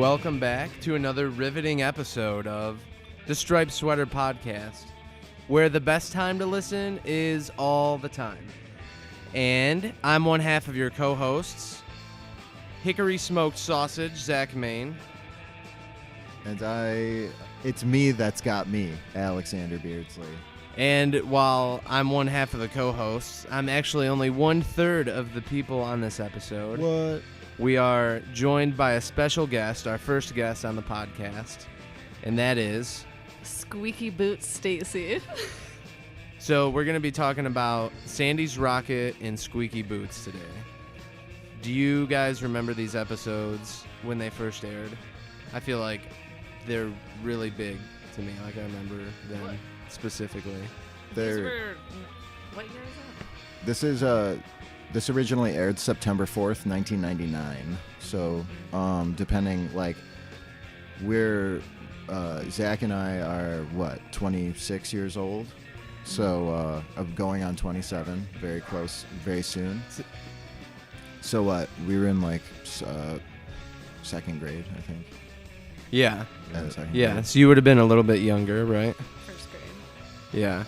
welcome back to another riveting episode of the Striped Sweater Podcast, where the best time to listen is all the time. And I'm one half of your co-hosts, Hickory Smoked Sausage, Zach Main. And it's me that's got me, Alexander Beardsley. And while I'm one half of the co-hosts, I'm actually only 1/3 of the people on this episode. What? We are joined by a special guest, our first guest on the podcast, and that is... Squeaky Boots Stacy. So we're going to be talking about Sandy's Rocket and Squeaky Boots today. Do you guys remember these episodes when they first aired? I feel like they're really big to me. Like, I remember them specifically. What year is that? This originally aired September 4th, 1999. So, depending, like, Zach and I are, 26 years old? So, going on 27, very close, very soon. So, we were in, second grade, I think. Yeah. Yeah, so you would have been a little bit younger, right? First grade. Yeah.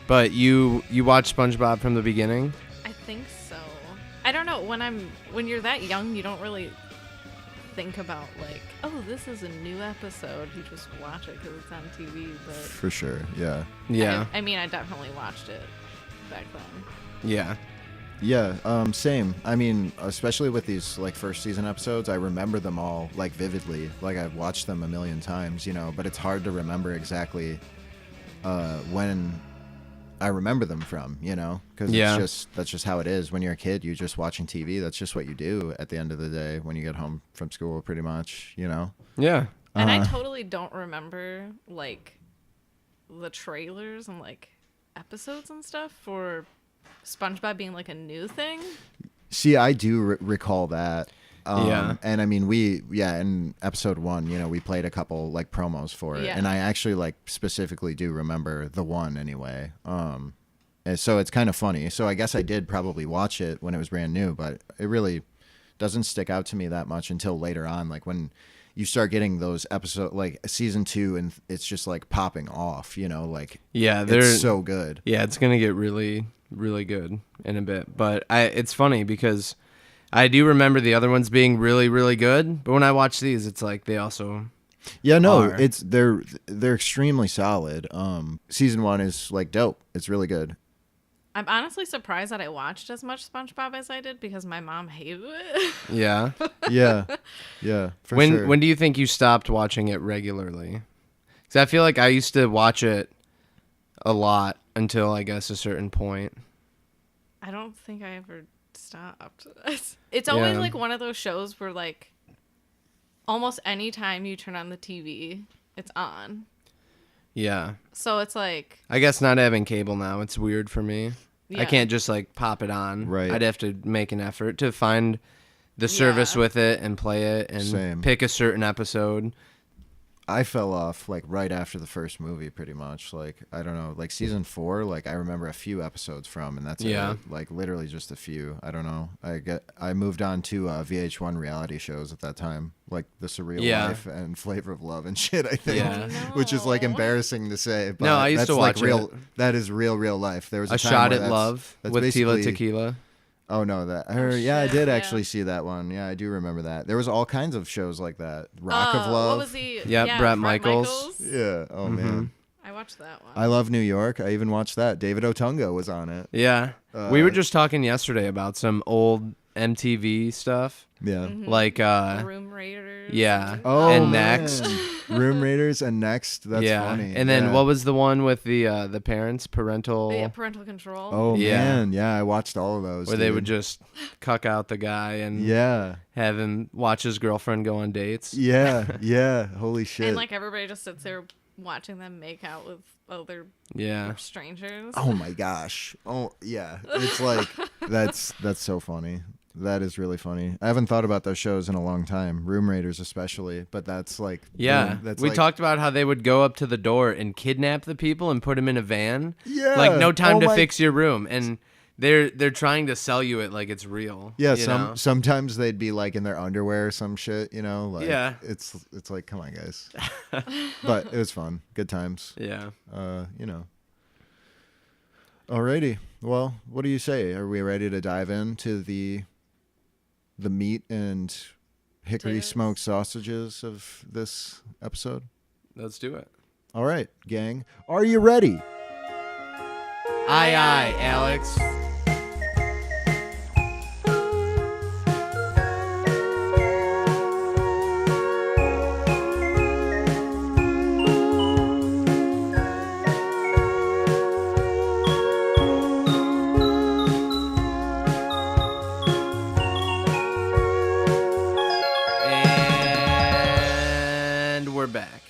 But you watched SpongeBob from the beginning? I think so. I don't know. When you're that young, you don't really think about, like, oh, this is a new episode. You just watch it because it's on TV. But for sure, yeah. Yeah. I mean, I definitely watched it back then. Yeah. Yeah, same. I mean, especially with these first season episodes, I remember them all vividly. Like, I've watched them a million times, but it's hard to remember exactly when I remember them from, because that's just how it is. When you're a kid, you're just watching TV. That's just what you do at the end of the day when you get home from school, pretty much, Yeah. And I totally don't remember the trailers and episodes and stuff for SpongeBob being a new thing. See, I do recall that. Yeah. And I mean, in episode 1, we played a couple promos for it. Yeah. And I actually specifically do remember the one anyway. And so it's kind of funny. So I guess I did probably watch it when it was brand new, but it really doesn't stick out to me that much until later on. When you start getting those episodes, season 2, and it's just popping off, Yeah, it's so good. Yeah, it's going to get really, really good in a bit. But it's funny because I do remember the other ones being really, really good. But when I watch these, it's they also are. They're extremely solid. Season 1 is dope. It's really good. I'm honestly surprised that I watched as much SpongeBob as I did because my mom hated it. Yeah. Yeah. For sure. When do you think you stopped watching it regularly? Because I feel like I used to watch it a lot until, I guess, a certain point. I don't think I ever stopped. It's always Yeah. one of those shows where almost any time you turn on the TV, it's on. Yeah. So it's I guess not having cable now, it's weird for me. Yeah. I can't just pop it on. Right. I'd have to make an effort to find the service with it and play it and Same. pick a certain episode. I fell off right after the first movie, pretty much. I don't know, season 4. I remember a few episodes from, and that's Yeah. it. Literally just a few. I don't know. I moved on to VH1 reality shows at that time, The Surreal Life and Flavor of Love and shit. I think, Yeah. which is embarrassing to say. But No, I used to watch real. it. That is real life. There was A time Shot where at Love that's with Tila basically- Tequila. Oh no, I shit, did yeah. actually see that one. Yeah, I do remember that. There was all kinds of shows like that. Rock of Love. What was he? Yep, Bret Michaels. Yeah. Oh man. I watched that one. I Love New York. I even watched that. David Otunga was on it. Yeah. We were just talking yesterday about some old MTV stuff. Yeah. Room Raiders. Yeah. Oh, and man. Next. Room Raiders and Next. That's funny. And then Yeah. what was the one with the parents, parental... Yeah, parental control. Oh Yeah. man, yeah, I watched all of those. where they dude. would just cuck out the guy and Yeah. have him watch his girlfriend go on dates. Yeah. Holy shit. And everybody just sits there watching them make out with other Yeah. strangers. Oh my gosh. Oh yeah. It's that's so funny. That is really funny. I haven't thought about those shows in a long time. Room Raiders especially, but that's Yeah. that's We talked about how they would go up to the door and kidnap the people and put them in a van. Yeah. No time Oh to my- fix your room. And They're trying to sell you it like it's real. Yeah, you know? sometimes they'd be like in their underwear or some shit, you know. Like, Yeah. it's like, come on, guys. But it was fun, good times. Yeah. You know. Alrighty. Well, what do you say? Are we ready to dive into the meat and hickory Potatoes. smoked sausages of this episode? Let's do it. All right, gang. Are you ready? Aye, Alex. And we're back.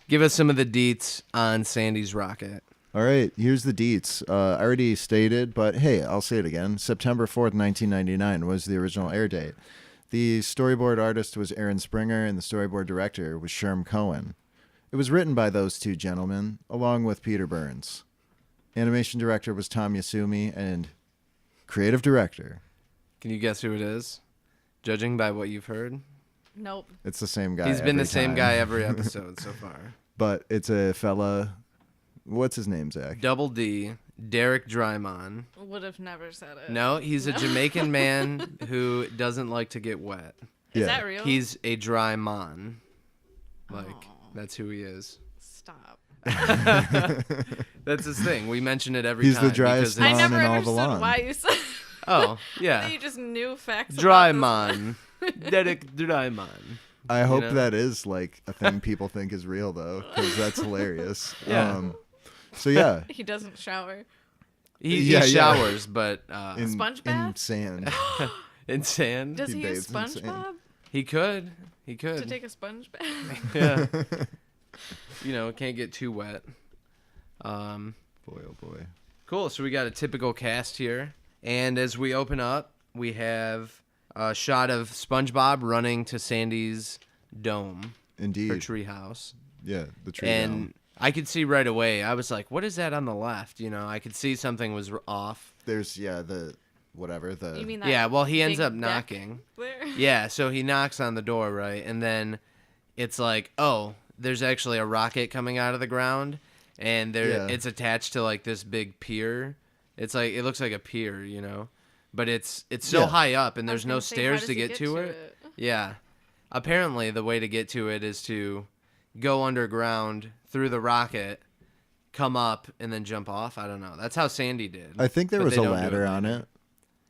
Give us some of the deets on Sandy's rocket. All right, here's the deets. I already stated, but hey, I'll say it again. September 4th, 1999 was the original air date. The storyboard artist was Aaron Springer, and the storyboard director was Sherm Cohen. It was written by those two gentlemen, along with Peter Burns. Animation director was Tom Yasumi, and creative director. Can you guess who it is? Judging by what you've heard, Nope. It's the same guy. he's been every the same time. guy every episode so far. But it's a fella. What's his name, Zach? Double D, Derek Drymon. Would have never said it. No, he's a Jamaican man who doesn't like to get wet. Is Yeah. that real? He's a dry mon. Like, Oh. that's who he is. Stop. That's his thing. We mention it every He's time. the driest because I it's- mon never in all the understood lawn. why you said. Oh, yeah. You just knew facts. Dry about this. mon. Derek Drymon. I hope know? that is like a thing people think is real though, because that's hilarious. Yeah. So yeah, He doesn't shower. He Yeah, yeah. showers, but in, Sponge in bath? sand. in sand. Does He he use bathes in sand. SpongeBob He could. He to could. take a sponge bath? Yeah. You know, can't get too wet. Boy, oh boy. Cool. So we got a typical cast here. And as we open up, we have a shot of SpongeBob running to Sandy's dome, her Indeed. treehouse. Yeah, the tree. And down. I could see right away. I was like, what is that on the left? You know, I could see something was off. There's the whatever the. You mean that? Yeah, well, he ends big up deck knocking. There? Yeah, so he knocks on the door, right? And then it's like, oh, there's actually a rocket coming out of the ground, and it's attached to like this big pier. It's like it looks like a pier, you know, but it's so Yeah. high up, and I was there's no gonna say, how stairs does to he get to it. Yeah, apparently the way to get to it is to go underground through the rocket, come up, and then jump off. I don't know. That's how Sandy did. I think there but was they a don't do ladder it on later. it,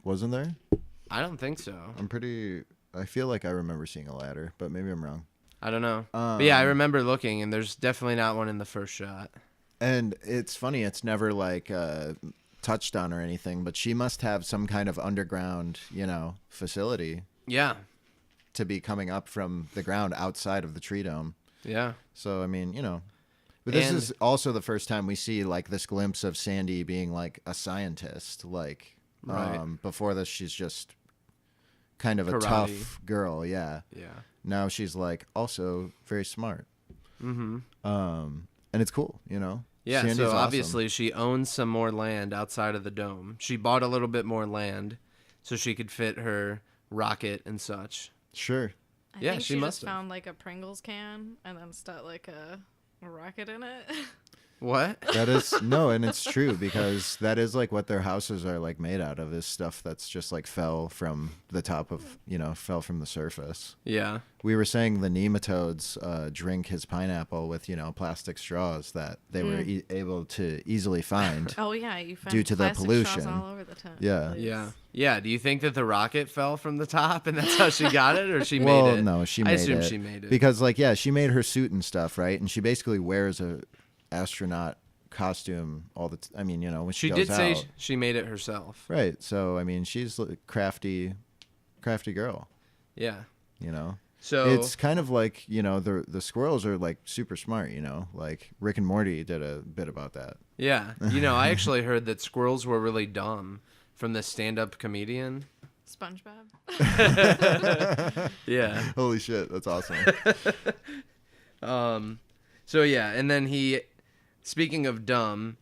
wasn't there? I don't think so. I feel like I remember seeing a ladder, but maybe I'm wrong. I don't know. But yeah, I remember looking, and there's definitely not one in the first shot. And it's funny, it's never like touched on or anything, but she must have some kind of underground, facility Yeah, to be coming up from the ground outside of the tree dome. yeah. So, I mean, but this And- is also the first time we see like this glimpse of Sandy being like a scientist. Like, Right. Before this, she's just kind of a Karate. tough girl. Yeah. Yeah. Now she's like also very smart. Mm-hmm. And it's cool, Yeah, Sandy's so awesome. obviously she owns some more land outside of the dome. She bought a little bit more land so she could fit her rocket and such. Sure. I Yeah, think she she must just have. found like a Pringles can and then stuck like a rocket in it. What? That is no, and it's true because that is like what their houses are like made out of, is stuff that's just like fell from the top of fell from the surface. Yeah. We were saying the nematodes drink his pineapple with plastic straws that they were able to easily find. Oh yeah, you found Due to the plastic straws pollution. all over the Yeah. place. Yeah. Yeah. Do you think that the rocket fell from the top and that's how she got it, or she Well, made it? no, she I made assume it she made it. because she made her suit and stuff, right? And she basically wears a astronaut costume all the when she She goes did say out. she made it herself. Right. So she's a crafty girl. Yeah. So It's kind of like the squirrels are like super smart. Like Rick and Morty did a bit about that. yeah. I actually heard that squirrels were really dumb from the stand-up comedian. SpongeBob. Yeah. Holy shit, that's awesome. So yeah, and then speaking of dumb,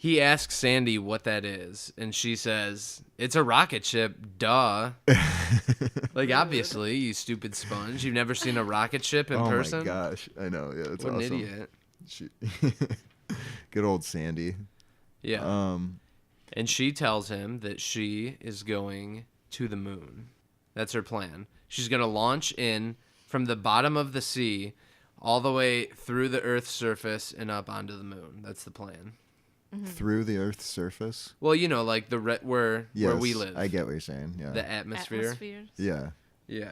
he asks Sandy what that is, and she says, "It's a rocket ship, duh." Like, obviously, you stupid sponge. You've never seen a rocket ship in person? Oh my gosh, I know. Yeah, it's What awesome. an idiot. Good old Sandy. Yeah. And she tells him that she is going to the moon. That's her plan. She's going to launch in from the bottom of the sea all the way through the Earth's surface and up onto the moon. That's the plan. Through the Earth's surface? Well, you know, like where we live. I get what you're saying. Yeah. The atmosphere. Yeah. Yeah.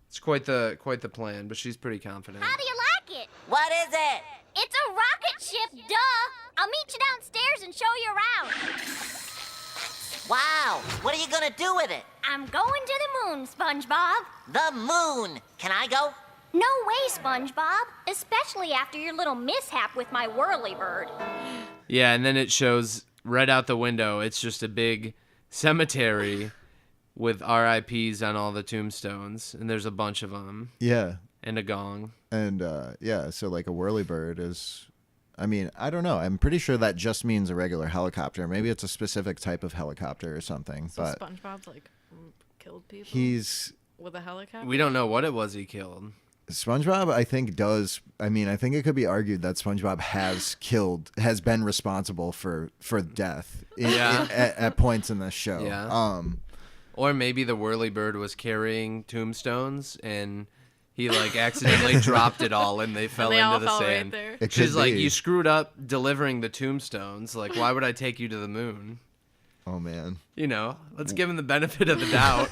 It's quite the plan, but she's pretty confident. How do you like it? What is it? It's a rocket ship, duh! I'll meet you downstairs and show you around. Wow, what are you gonna do with it? I'm going to the moon, SpongeBob. The moon. Can I go? No way, SpongeBob. Especially after your little mishap with my whirlybird. Yeah, and then it shows right out the window. It's just a big cemetery with RIPs on all the tombstones, and there's a bunch of them. Yeah. And a gong. And so like a whirlybird is, I mean, I don't know. I'm pretty sure that just means a regular helicopter. Maybe it's a specific type of helicopter or something. So but SpongeBob's like killed people he's with a helicopter? We don't know what it was he killed. SpongeBob, I think, does. I mean, I think it could be argued that SpongeBob has been responsible for death at points in this show. Yeah. Or maybe the whirlybird was carrying tombstones and he like accidentally dropped it all and they fell into the sand. Right there. It She's could like, be. you screwed up delivering the tombstones. Like, why would I take you to the moon? Oh man. You know, let's give him the benefit of the doubt.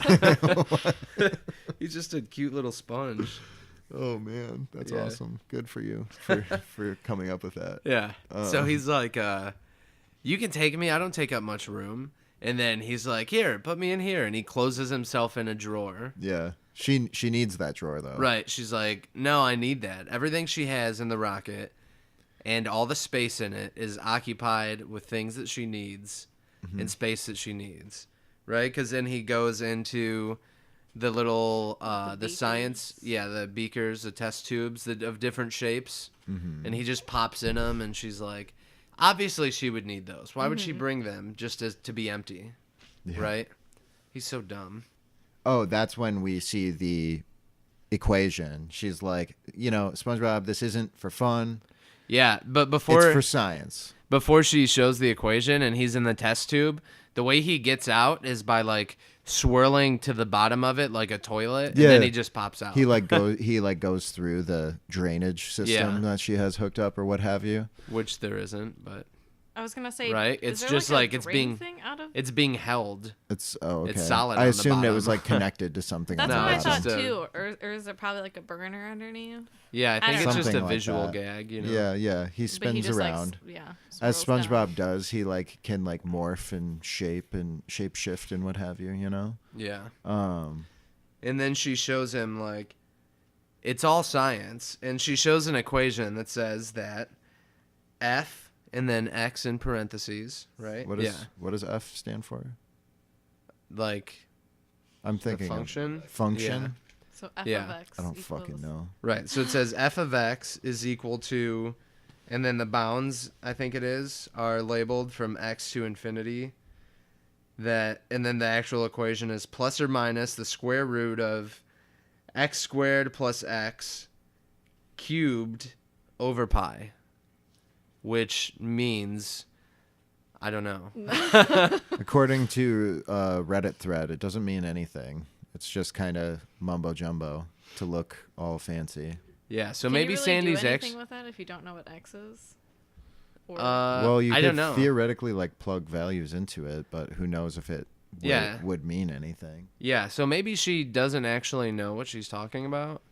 He's just a cute little sponge. Oh man, that's Yeah. awesome. Good for you for coming up with that. Yeah. So he's like, you can take me. I don't take up much room. And then he's like, here, put me in here. And he closes himself in a drawer. Yeah. She needs that drawer though. Right. She's like, no, I need that. Everything she has in the rocket and all the space in it is occupied with things that she needs and space that she needs. Right? Because then he goes into the little, the science, the beakers, the test tubes of different shapes. And he just pops in them and she's like, obviously she would need those. Why would she bring them just to be empty? Yeah. Right? He's so dumb. Oh, that's when we see the equation. She's like, SpongeBob, this isn't for fun. Yeah, but before It's for science. Before she shows the equation and he's in the test tube, the way he gets out is by like swirling to the bottom of it like a toilet, and then he just pops out. He goes through the drainage system that she has hooked up or what have you. Which there isn't, but I was gonna say, right? is It's there just like like a it's drain being thing out of? it's being held. It's okay. It's solid I on the assumed it was bottom. like connected to something. That's on No, what I the it's thought bottom. just too. Or is it probably like a burner underneath? Yeah, I think don't it's just a Something like visual that. gag, you know. Yeah. He But spins he just around. As swirls SpongeBob down. does, he can morph and shape shift and what have you, Yeah. Um And then she shows him like it's all science, and she shows an equation that says that F and then X in parentheses, right? what does F stand for? Like I'm the thinking of function. function. So F Yeah. of X. I don't equals- fucking know. Right. So it says F of X is equal to, and then the bounds, I think it is, are labeled from X to infinity. And then the actual equation is plus or minus the square root of X squared plus X cubed over pi, which means, I don't know. According to a Reddit thread, it doesn't mean anything. It's just kind of mumbo jumbo to look all fancy. Yeah. So Can maybe you really Sandy's do X. anything with that if you don't know what X is? Or Well, you I could don't know. theoretically plug values into it, but who knows if it would mean anything. Yeah, so maybe she doesn't actually know what she's talking about.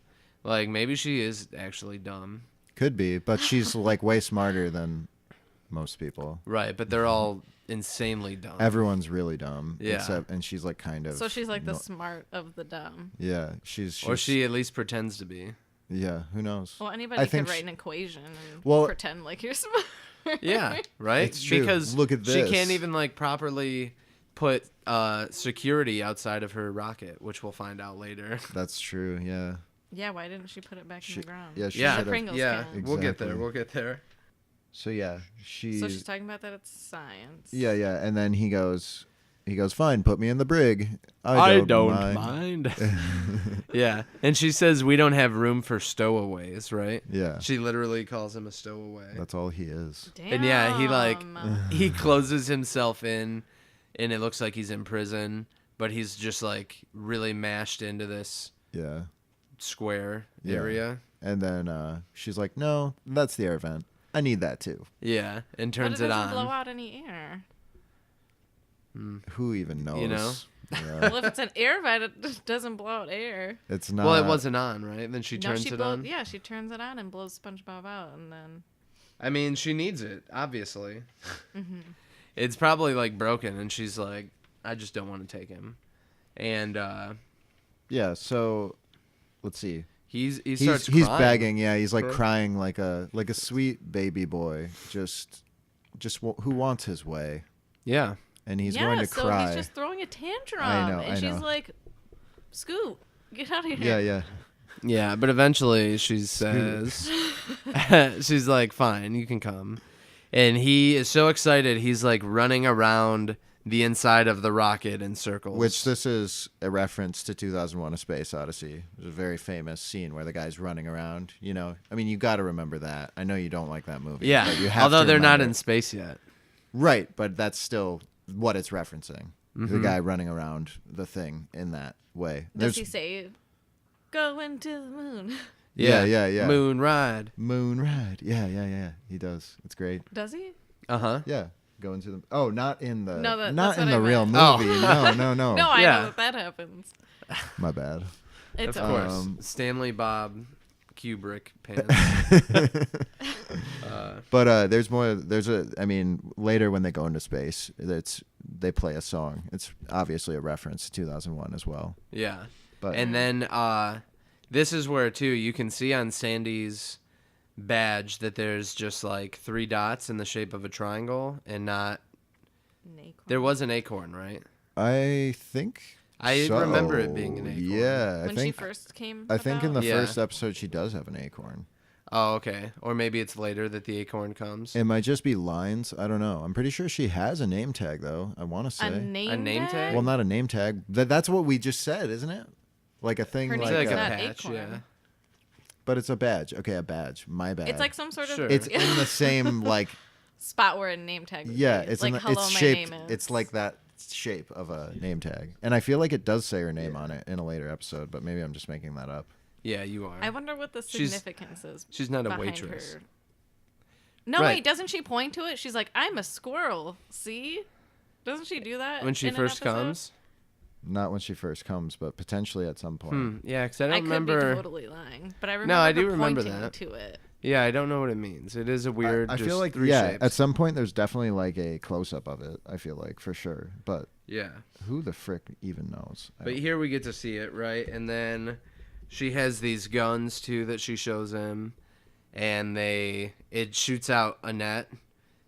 Like, maybe she is actually dumb. Could be, but she's way smarter than most people. Right, but they're all insanely dumb. Everyone's really dumb. Yeah. And she's kind of. so she's like the smart of the dumb. Yeah, she's. Or she at least pretends to be. Yeah, who knows? Well, I anybody think could write she- an equation and Well- pretend like you're smart. Yeah, right? It's true. Because Look at she this. can't even, properly put security outside of her rocket, which we'll find out later. That's true. Yeah. Yeah, why didn't she put it back in the ground? Yeah. She Yeah, should have. Pringles yeah, can. we'll get there. Exactly. We'll get there. So yeah, So she's talking about that it's science. Yeah, and then he goes, fine, put me in the brig. I don't mind. Yeah, and she says we don't have room for stowaways, right? Yeah. She literally calls him a stowaway. That's all he is. Damn. And yeah, he closes himself in, and it looks like he's in prison, but he's just like really mashed into this square area. And then she's like, no, that's the air vent. I need that too. Yeah, and turns but it on. doesn't blow out any air. Who even knows? You know? Yeah. Well, if it's an air vent, it doesn't blow out air. It's not. Well, it wasn't on, right? Then she turns it on. Yeah, she turns it on and blows SpongeBob out, and then. I mean, she needs it, obviously. It's probably like broken, and she's like, I just don't want to take him. And yeah, so let's see. He starts crying. He's begging. Yeah, he's like crying like a sweet baby boy, just who wants his way. Yeah. And he's going to cry. He's just throwing a tantrum. I know. And she's like, Scoot, get out of here. Yeah. Yeah, but eventually she says, she's like, fine, you can come. And he is so excited, he's like running around the inside of the rocket in circles. Which this is a reference to 2001: A Space Odyssey. There's a very famous scene where the guy's running around. You know, I mean, you got to remember that. I know you don't like that movie. Yeah, but you have although to they're not remember. in space yet. Right, but that's still what it's referencing. The Mm-hmm. guy running around the thing in that way. Does he say, going to the moon? Yeah. Moon ride. Moon ride. Yeah. He does. It's great. Does he? Uh-huh. Yeah. Going to the. Oh, not in the. No, not that's in what the I real meant. movie. No. No, I Yeah. know that happens. My bad. It's Of course. Um, Stanley Bob Kubrick pants. But there's more. I mean, later when they go into space, they play a song. It's obviously a reference to 2001 as well. Yeah. But And then this is where, too, you can see on Sandy's badge that there's just like 3 dots in the shape of a triangle and not... There was an acorn, right? I think I so. remember it being an acorn. Yeah, when she first came I think in the about? Yeah. first episode she does have an acorn. Oh, okay. Or maybe it's later that the acorn comes. It might just be lines. I don't know. I'm pretty sure she has a name tag though. I want to say. A name tag? Well, not a name tag. That's what we just said, isn't it? Like a thing Her like, It's like a not patch, acorn. yeah. But it's a badge. Okay, a badge. My bad. It's like some sort of... Sure. It's in the same like spot where a name tag would yeah. be. It's like, in the, hello, it's my shaped. name is... It's like that shape of a name tag, and I feel like it does say her name on it in a later episode, but maybe I'm just making that up. Yeah, you are. I wonder what the She's- significance is. she's not a behind waitress. her. No, Right. wait, doesn't she point to it? She's like, I'm a squirrel. See? Doesn't she do that When she in an first episode? comes? Not when she first comes, but potentially at some point. Yeah, because I don't I could remember... be totally lying, but I remember I do her remember pointing that. to it. Yeah, I don't know what it means. It is a weird. I just feel like 3 yeah, shapes. at some point there's definitely like a close up of it. I feel like for sure, but Yeah. who the frick even knows? But here we get to see it, right? And then she has these guns too that she shows him, and it shoots out a net,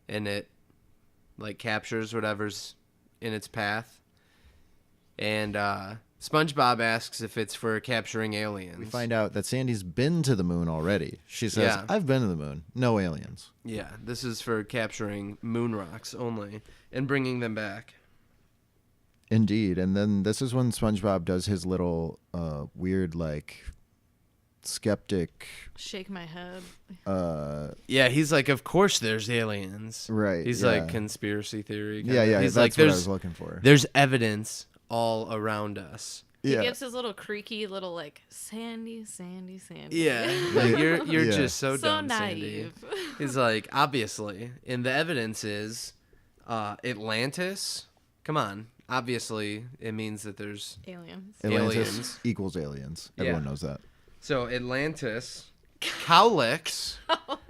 and it like captures whatever's in its path. And SpongeBob asks if it's for capturing aliens. We find out that Sandy's been to the moon already. She says, Yeah. "I've been to the moon. No aliens." Yeah, this is for capturing moon rocks only and bringing them back. Indeed, and then this is when SpongeBob does his little weird like skeptic. Shake my head. Yeah, he's like, of course there's aliens. Right, He's yeah. like conspiracy theory. Yeah, yeah. He's That's like, what I was looking for. there's evidence all around us. He Yeah. gives his little creaky little like Sandy. Yeah, like you're Yeah. just so So dumb, naive. Sandy. He's like, obviously, and the evidence is Atlantis. Come on, obviously it means that there's Aliens. Atlantis aliens. equals aliens. Yeah. Everyone knows that. so Atlantis, cowlicks,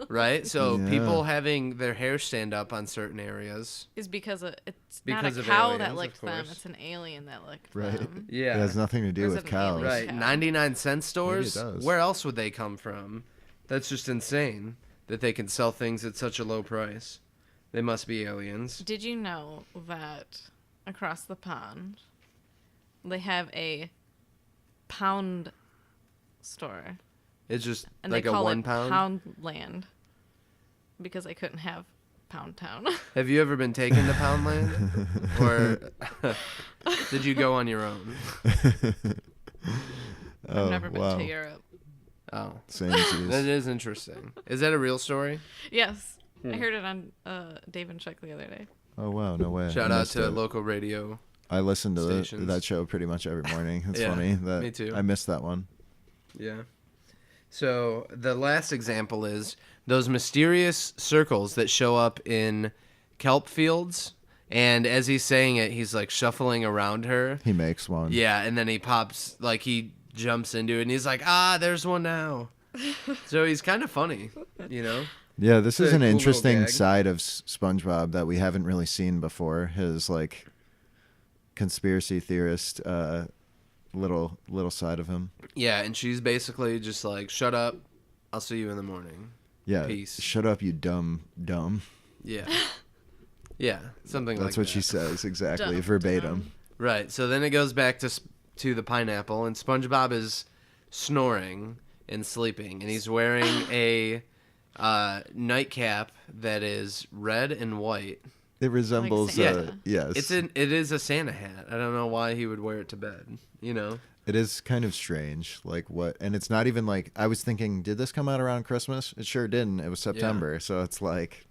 right? So Yeah. people having their hair stand up on certain areas. Is because it's Because not a of cow aliens, that of licked them. course. It's an alien that licked Right. them. Yeah, It has nothing to do Or is with it an cows. alien? right. cow. 99-cent stores. does. Where else would they come from? That's just insane that they can sell things at such a low price. They must be aliens. Did you know that across the pond they have a pound store? It's just And like they a call 1 it pound. Poundland because I couldn't have Pound Town. Have you ever been taken to Poundland? Or did you go on your own? I've never been to Europe. Oh. Same That is interesting. Is that a real story? Yes. I heard it on Dave and Chuck the other day. Oh, wow. No way. Shout out to local radio. I listen to stations. that show pretty much every morning. It's Yeah, funny that me too. I missed that one. Yeah. So the last example is those mysterious circles that show up in kelp fields. And as he's saying it, he's like shuffling around her. He makes one. Yeah, and then he pops, like he jumps into it and he's like, there's one now. So he's kind of funny, you know? Yeah, this It's is a an cool little interesting gag. side of SpongeBob that we haven't really seen before. His like conspiracy theorist little side of him. Yeah, and she's basically just like, shut up, I'll see you in the morning. Yeah. Peace. Shut up, you dumb. Yeah. Yeah, something like that. That's what she says exactly, Dumb, verbatim. Right, so then it goes back to the pineapple, and SpongeBob is snoring and sleeping, and he's wearing a nightcap that is red and white. It resembles Santa. yes. It is a Santa hat. I don't know why he would wear it to bed, you know? It is kind of strange, like what, and it's not even like, I was thinking, did this come out around Christmas? It sure didn't. It was September, so it's like,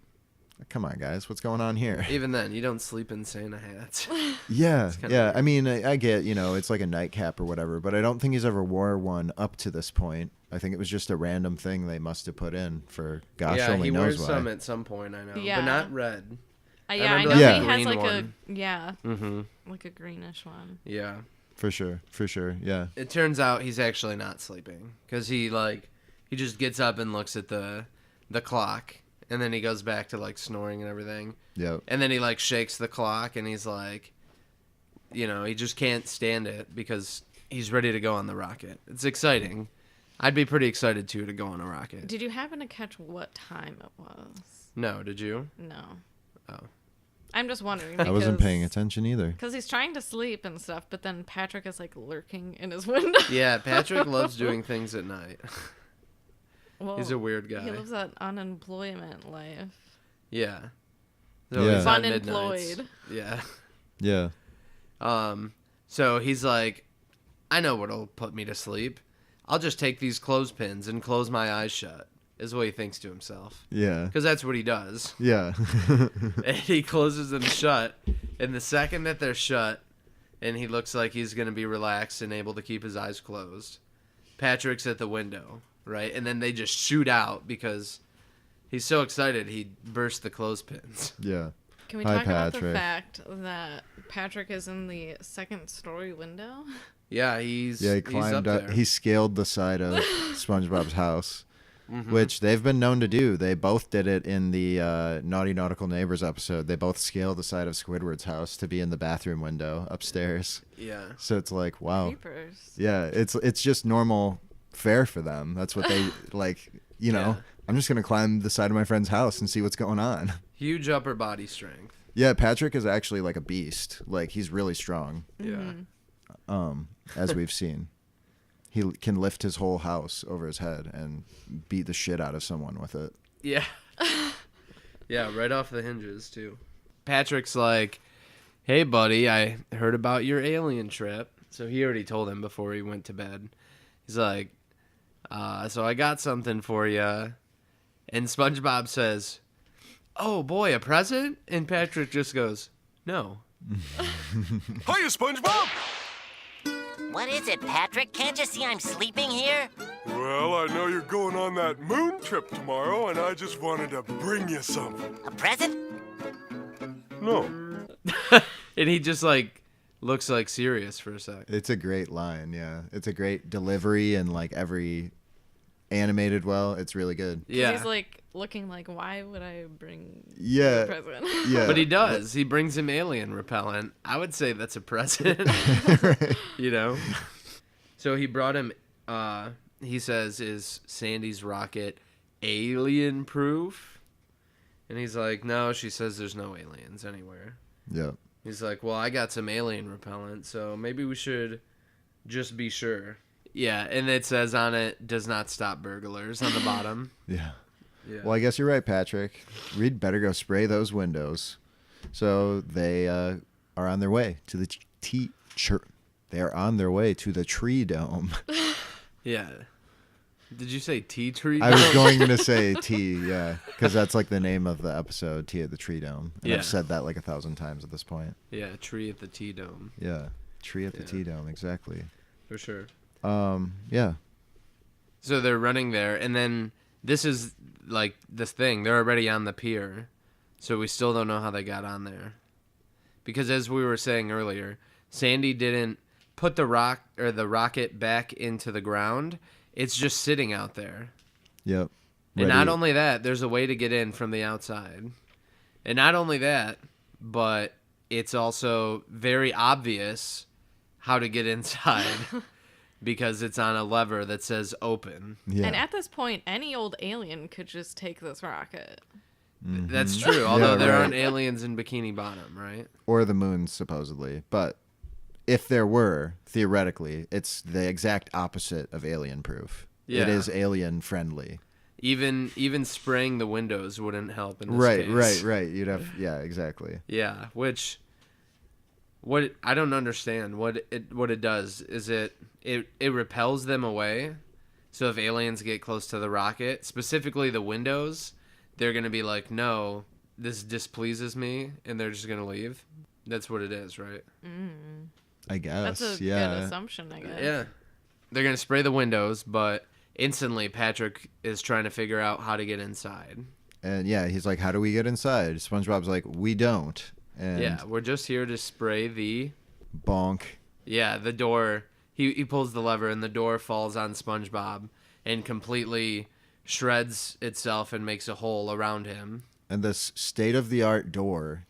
come on, guys, what's going on here? Even then, you don't sleep in Santa hats. Yeah, kinda yeah. weird. I mean, I get, it's like a nightcap or whatever, but I don't think he's ever wore one up to this point. I think it was just a random thing they must have put in for gosh Yeah, only he knows wears why. some at some point, I know, but Yeah. not red. Yeah, I remember, know like, he the has green like one. like a greenish one. Yeah. For sure, yeah. It turns out he's actually not sleeping because he just gets up and looks at the clock, and then he goes back to like snoring and everything. Yep. And then he like shakes the clock and he's like, he just can't stand it because he's ready to go on the rocket. It's exciting. I'd be pretty excited too to go on a rocket. Did you happen to catch what time it was? No, did you? No. Oh. I'm just wondering. I wasn't paying attention either. Because he's trying to sleep and stuff, but then Patrick is like lurking in his window. Yeah, Patrick loves doing things at night. Well, He's a weird guy. He lives that unemployment life. Yeah. Yeah. he's on Unemployed. midnights. Yeah. Yeah. So he's like, I know what'll put me to sleep. I'll just take these clothespins and close my eyes shut, is what he thinks to himself. Yeah. Because that's what he does. Yeah. And he closes them shut, and the second that they're shut, and he looks like he's going to be relaxed and able to keep his eyes closed, Patrick's at the window, right? And then they just shoot out because he's so excited he bursts the clothespins. Yeah. Can we Hi, talk about the Patrick. fact that Patrick is in the second story window? Yeah, he's Yeah, he he's climbed up up. there. He scaled the side of SpongeBob's house, Mm-hmm. which they've been known to do. They both did it in the Naughty Nautical Neighbors episode. They both scaled the side of Squidward's house to be in the bathroom window upstairs. Yeah. So it's like, wow. Creepers. Yeah, it's just normal fare for them. That's what they like. Yeah. I'm just gonna climb the side of my friend's house and see what's going on. Huge upper body strength. Yeah, Patrick is actually like a beast. Like he's really strong. Yeah. As we've seen. He can lift his whole house over his head and beat the shit out of someone with it. Yeah. Yeah, right off the hinges, too. Patrick's like, hey, buddy, I heard about your alien trip. So he already told him before he went to bed. He's like, so I got something for you. And SpongeBob says, oh, boy, a present? And Patrick just goes, no. Hiya, SpongeBob! What is it, Patrick? Can't you see I'm sleeping here? Well, I know you're going on that moon trip tomorrow, and I just wanted to bring you something. A present? No. And he just, like, looks, like, serious for a sec. It's a great line, yeah. It's a great delivery and like every animated well. It's really good. Yeah. He's like looking like, why would I bring Yeah. a present? Yeah. But he does. He brings him alien repellent. I would say that's a present. You know? So he brought him, he says, is Sandy's rocket alien proof? And he's like, no, she says there's no aliens anywhere. Yeah. He's like, well, I got some alien repellent, so maybe we should just be sure. Yeah, and it says on it, does not stop burglars on the bottom. Yeah. Yeah. Well, I guess you're right, Patrick. We'd better go spray those windows. So they are on their way to the They are on their way to the tree dome. Yeah. Did you say tea tree? I was going to say T, yeah, because that's like the name of the episode, Tea at the Tree Dome. And Yeah. I've said that like 1,000 times at this point. Yeah, tree at the tea dome. Yeah, Tree at the Yeah. Tea Dome, exactly. For sure. Yeah. So they're running there, and then this is like this thing. They're already on the pier, so we still don't know how they got on there. Because as we were saying earlier, Sandy didn't put the rocket back into the ground. It's just sitting out there. Yep. And Ready. not only that, there's a way to get in from the outside. And not only that, but it's also very obvious how to get inside because it's on a lever that says open. Yeah. And at this point, any old alien could just take this rocket. That's true, although Yeah, there right. aren't aliens in Bikini Bottom, right? Or the moon, supposedly. But if there were, theoretically, it's the exact opposite of alien proof. Yeah. It is alien friendly. Even spraying the windows wouldn't help in this case. Right. You'd have, yeah, exactly. Yeah, which I don't understand what it does is it repels them away. So if aliens get close to the rocket, specifically the windows, they're going to be like, "No, this displeases me," and they're just going to leave. That's what it is, right? I guess. That's a yeah. good assumption, I guess. Yeah. They're going to spray the windows, but instantly Patrick is trying to figure out how to get inside. And yeah, he's like, "How do we get inside?" SpongeBob's like, "We don't." And Yeah, we're just here to spray the bonk. Yeah, the door. He pulls the lever and the door falls on SpongeBob and completely shreds itself and makes a hole around him. And this state-of-the-art door,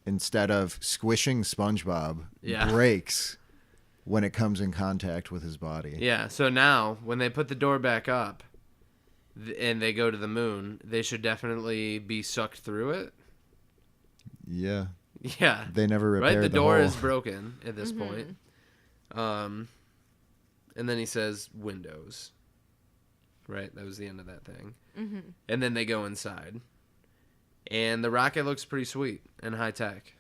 instead of squishing SpongeBob, Yeah. breaks when it comes in contact with his body. Yeah, so now when they put the door back up and they go to the moon, they should definitely be sucked through it. Yeah. Yeah. They never Right? repaired The the door hole. is broken at this point. And then he says windows. Right? That was the end of that thing. And then they go inside. And the rocket looks pretty sweet and high tech.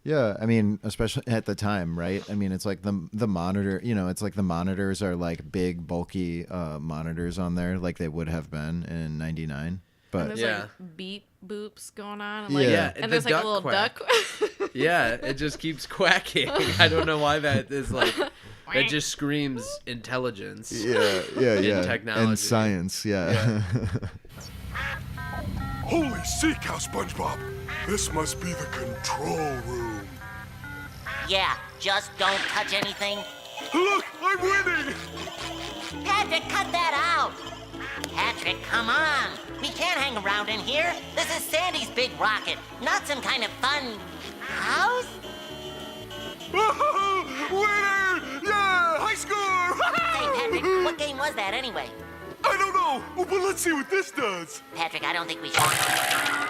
Yeah, I mean, especially at the time, right? I mean, it's like the monitor, it's like the monitors are like big, bulky monitors on there, like they would have been in '99. And But there's Yeah. like beep boops going on. And, like, Yeah. And the there's like a little quack. duck. Yeah, it just keeps quacking. I don't know why that is like. It just screams intelligence. yeah, technology. and science, yeah. Holy sea cow, SpongeBob! This must be the control room. Yeah, just don't touch anything. Look, I'm winning! Patrick, cut that out! Patrick, come on! We can't hang around in here. This is Sandy's big rocket, not some kind of fun house. Winner! Yeah! High score! Hey, Patrick, what game was that anyway? I don't know, but let's see what this does. Patrick, I don't think we should. I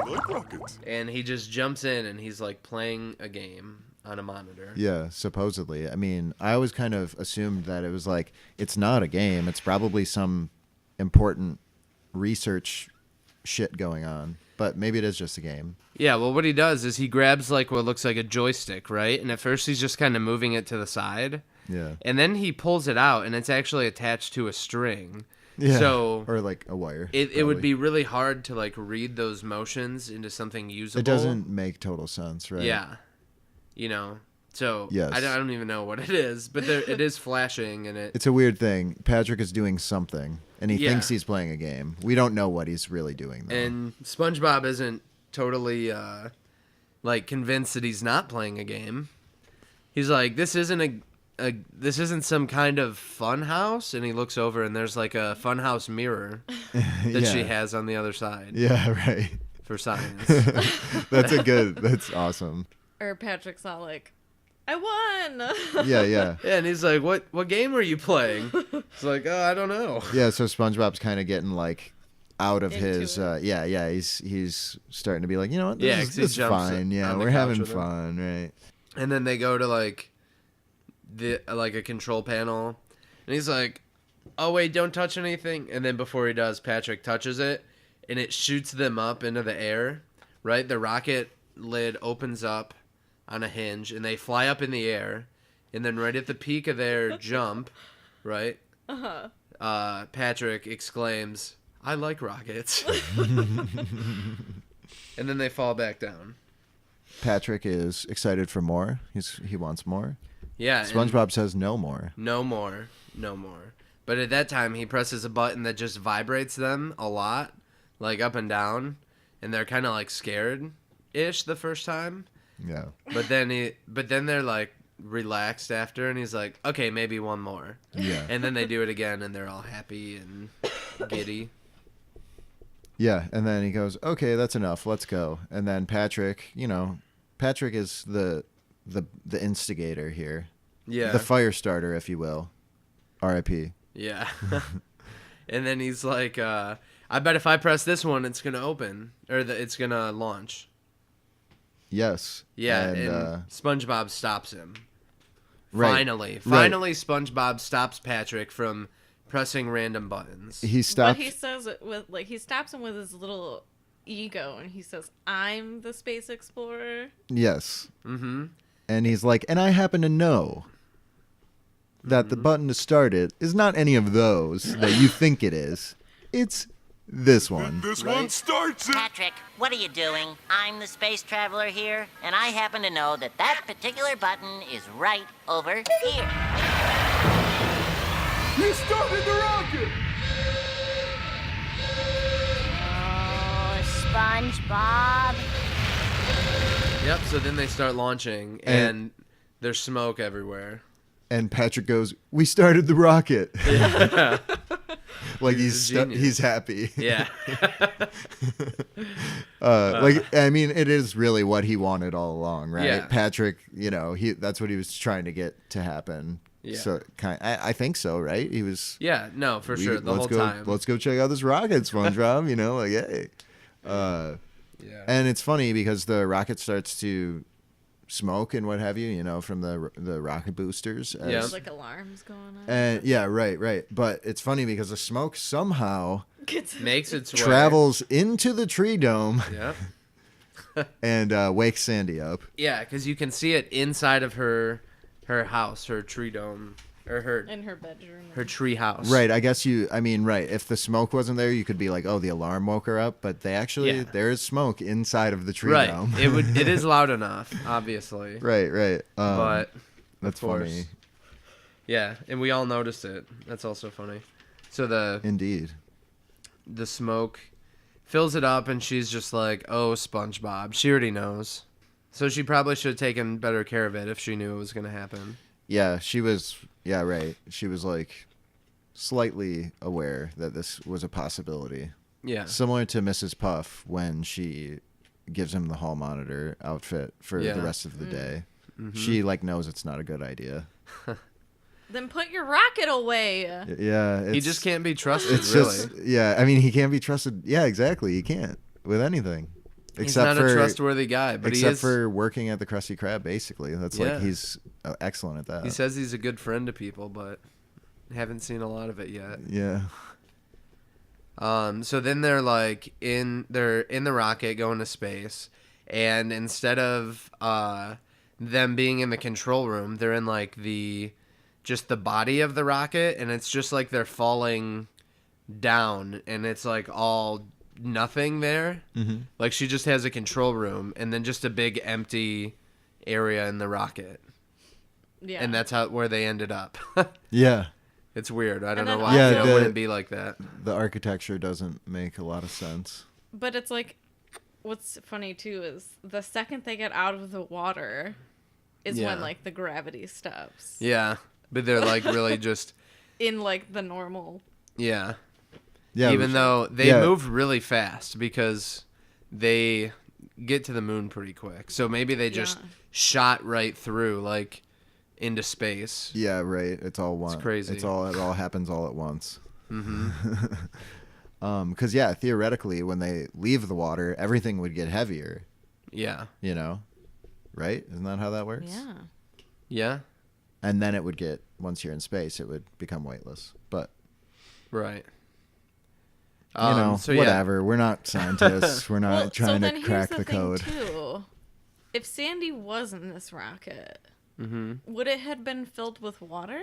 like rockets. And he just jumps in and he's like playing a game on a monitor. Yeah, supposedly. I mean, I always kind of assumed that it was like, it's not a game. It's probably some important research shit going on. But maybe it is just a game. Yeah, well, what he does is he grabs like what looks like a joystick, right? And at first he's just kind of moving it to the side. Yeah. And then he pulls it out and it's actually attached to a string. Yeah. So or like a wire. it would probably. be really hard to like read those motions into something usable. It doesn't make total sense, right? Yeah. You know. So Yes. I don't even know what it is, but it is flashing and it. It's a weird thing. Patrick is doing something, and he Yeah. thinks he's playing a game. We don't know what he's really doing, though. And SpongeBob isn't totally like convinced that he's not playing a game. He's like, this isn't this isn't some kind of fun house, and he looks over and there's like a fun house mirror that she Yeah. has on the other side Yeah, right. for science. That's awesome. Or Patrick's all like, I won. Yeah. Yeah, and he's like, what game were you playing? It's like, oh, I don't know. Yeah, so SpongeBob's kind of getting like out of Into his it. he's starting to be like, you know what, this Yeah, is, 'cause he this is jumps fine. Yeah, on the we're couch having with him. fun, right? And then they go to like a control panel, and he's like, oh wait, don't touch anything. And then before he does, Patrick touches it, and it shoots them up into the air. Right, the rocket lid opens up on a hinge, and they fly up in the air. And then right at the peak of their jump, right, Patrick exclaims, "I like rockets." And then they fall back down. Patrick is excited for more. He wants more. Yeah. SpongeBob says no more. No more. No more. But at that time, he presses a button that just vibrates them a lot, like up and down, and they're kind of like scared-ish the first time. Yeah. But then they're like relaxed after, and he's like, okay, maybe one more. Yeah. And then they do it again, and they're all happy and giddy. Yeah, and then he goes, okay, that's enough. Let's go. And then Patrick is the instigator here. Yeah. The fire starter, if you will. R.I.P. Yeah. And then he's like, I bet if I press this one, it's going to open. Or it's going to launch. Yes. Yeah, and SpongeBob stops him. Finally, SpongeBob stops Patrick from pressing random buttons. He stopped. But he says it with he stops him with his little ego, and he says, "I'm the space explorer." Yes. Mm-hmm. And he's like, and I happen to know that the button to start it is not any of those that you think it is. It's this one. This one starts it. Patrick, what are you doing? I'm the space traveler here, and I happen to know that that particular button is right over here. You started the rocket. Oh, SpongeBob. Yep, so then they start launching, and there's smoke everywhere. And Patrick goes, we started the rocket. Yeah. Like He's a genius. he's happy. Yeah. I mean, it is really what he wanted all along, right? Yeah. Patrick, that's what he was trying to get to happen. Yeah. So I think so, right? He was. Yeah, no, for sure, the whole time. Let's go check out this rocket, SpongeBob. Hey. Yeah. And it's funny because the rocket starts to smoke and what have you, from the rocket boosters. Yeah. There's like alarms going on. And yeah, right. But it's funny because the smoke somehow Makes its way. travels into the tree dome Yep. and wakes Sandy up. Yeah, because you can see it inside of her house, her tree dome, or in her bedroom. her tree house. Right, I guess right. If the smoke wasn't there, you could be like, oh, the alarm woke her up. But there is smoke inside of the tree Right. dome. It is loud enough, obviously. Right. But That's of course. funny. Yeah, and we all noticed it. That's also funny. So Indeed. the smoke fills it up, and she's just like, oh, SpongeBob. She already knows. So she probably should have taken better care of it if she knew it was going to happen. Yeah, she was. Yeah, right. She was like slightly aware that this was a possibility. Yeah. Similar to Mrs. Puff when she gives him the hall monitor outfit for Yeah. the rest of the day. Mm-hmm. She knows it's not a good idea. Then put your rocket away. Yeah, He just can't be trusted, It's really. just I mean, he can't be trusted. Yeah, exactly. He can't with anything. He's not a trustworthy guy, but except he is. for working at the Krusty Krab, basically. That's Yeah. he's excellent at that. He says he's a good friend to people, but haven't seen a lot of it yet. Yeah. So then they're in the rocket going to space, and instead of them being in the control room, they're in the body of the rocket, and it's just like they're falling down, and it's all nothing there. Mm-hmm. Like she just has a control room, and then just a big empty area in the rocket, Yeah. and that's where they ended up. Yeah. It's weird. I don't And know then why Yeah, it wouldn't be like that. The architecture doesn't make a lot of sense. But it's what's funny too is the second they get out of the water is Yeah. when the gravity stops. Yeah, but they're really just In the normal. yeah. Yeah. Even though they yeah. moved really fast because they get to the moon pretty quick. So maybe they just Yeah. shot right through into space. Yeah, right. It's all one. It's crazy. It all happens all at once. Mm-hmm. Because theoretically, when they leave the water, everything would get heavier. Yeah. Right? Isn't that how that works? Yeah. Yeah. And then it would once you're in space, it would become weightless. But Right. So whatever. We're not scientists. We're not Well, trying so to then crack here's the code. Thing too. If Sandy was in this rocket, would it have been filled with water?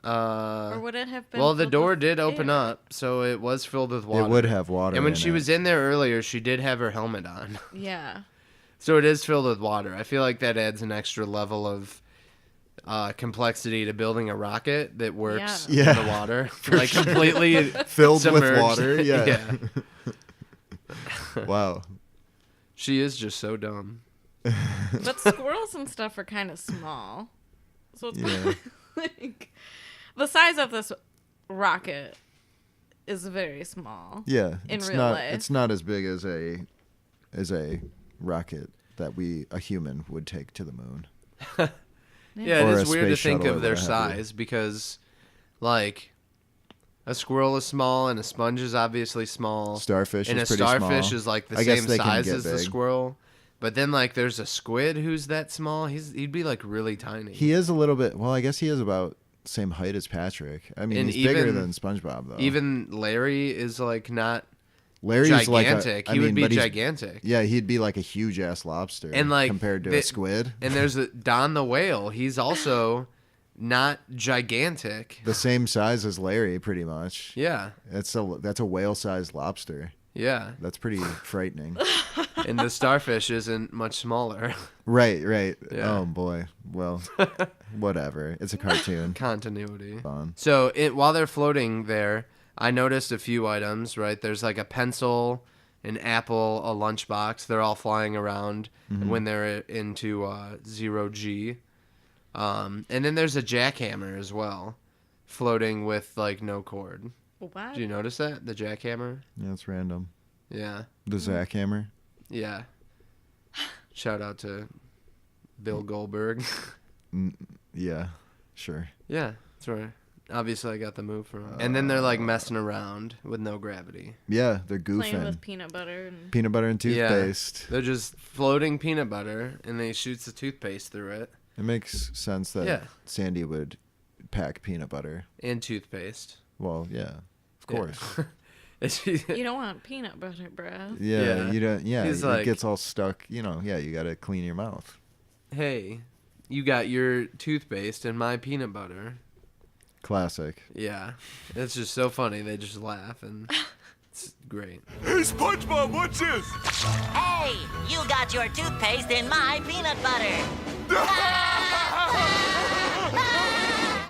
Or would it have been Well, the filled door with did open air? up, so it was filled with water. It would have water. And when in she it. was in there earlier, she did have her helmet on. Yeah. So it is filled with water. I feel like that adds an extra level of complexity to building a rocket that works Yeah. in the water. Like completely filled with submerged. water. Yeah. Wow. She is just so dumb. But squirrels and stuff are kind of small. So it's Yeah. like the size of this rocket is very small. Yeah. In it's real not, life. It's not as big as a rocket that a human would take to the moon. Yeah, Or it a is weird to space think shuttle of or their what have you. size because, like, a squirrel is small and a sponge is obviously small. Starfish and is a pretty starfish small. is like the I guess same they can size get as the big. squirrel. But then, like, there's a squid who's that small. He'd be like really tiny. He is a little bit. Well, I guess he is about the same height as Patrick. I mean, And he's bigger even- than SpongeBob though. Even Larry is like not Larry's gigantic. like He would be but he's- gigantic. Yeah, he'd be like a huge ass lobster. And, like, compared to the- a squid, And there's Don the whale. He's also not gigantic. the same size as Larry, pretty much. Yeah, That's a whale sized lobster. yeah. That's pretty frightening. And the starfish isn't much smaller. Right. Yeah. Oh boy. Well, whatever. It's a cartoon. Continuity. Fun. So while they're floating there, I noticed a few items, right? There's like a pencil, an apple, a lunchbox. They're all flying around when they're into 0G. And then there's a jackhammer as well, floating with like no cord. What? Did you notice that? The jackhammer? Yeah, it's random. Yeah. The Zach Hammer. Yeah. Shout out to Bill Goldberg. Yeah, sure. Yeah, that's right. Obviously, I got the move from him. And then they're like messing around with no gravity. Yeah, they're Playing goofing. with peanut butter and Peanut butter and toothpaste. They're just floating peanut butter, and they shoots the toothpaste through it. It makes sense that Yeah. Sandy would pack peanut butter. And toothpaste. Well, yeah, of course. you don't want peanut butter, bro. Yeah, Yeah. you don't. Yeah, He's it like- gets all stuck. Yeah, you got to clean your mouth. Hey, you got your toothpaste and my peanut butter. Classic. Yeah. It's just so funny. They just laugh, and it's great. Hey, SpongeBob, what's this? Hey, you got your toothpaste in my peanut butter.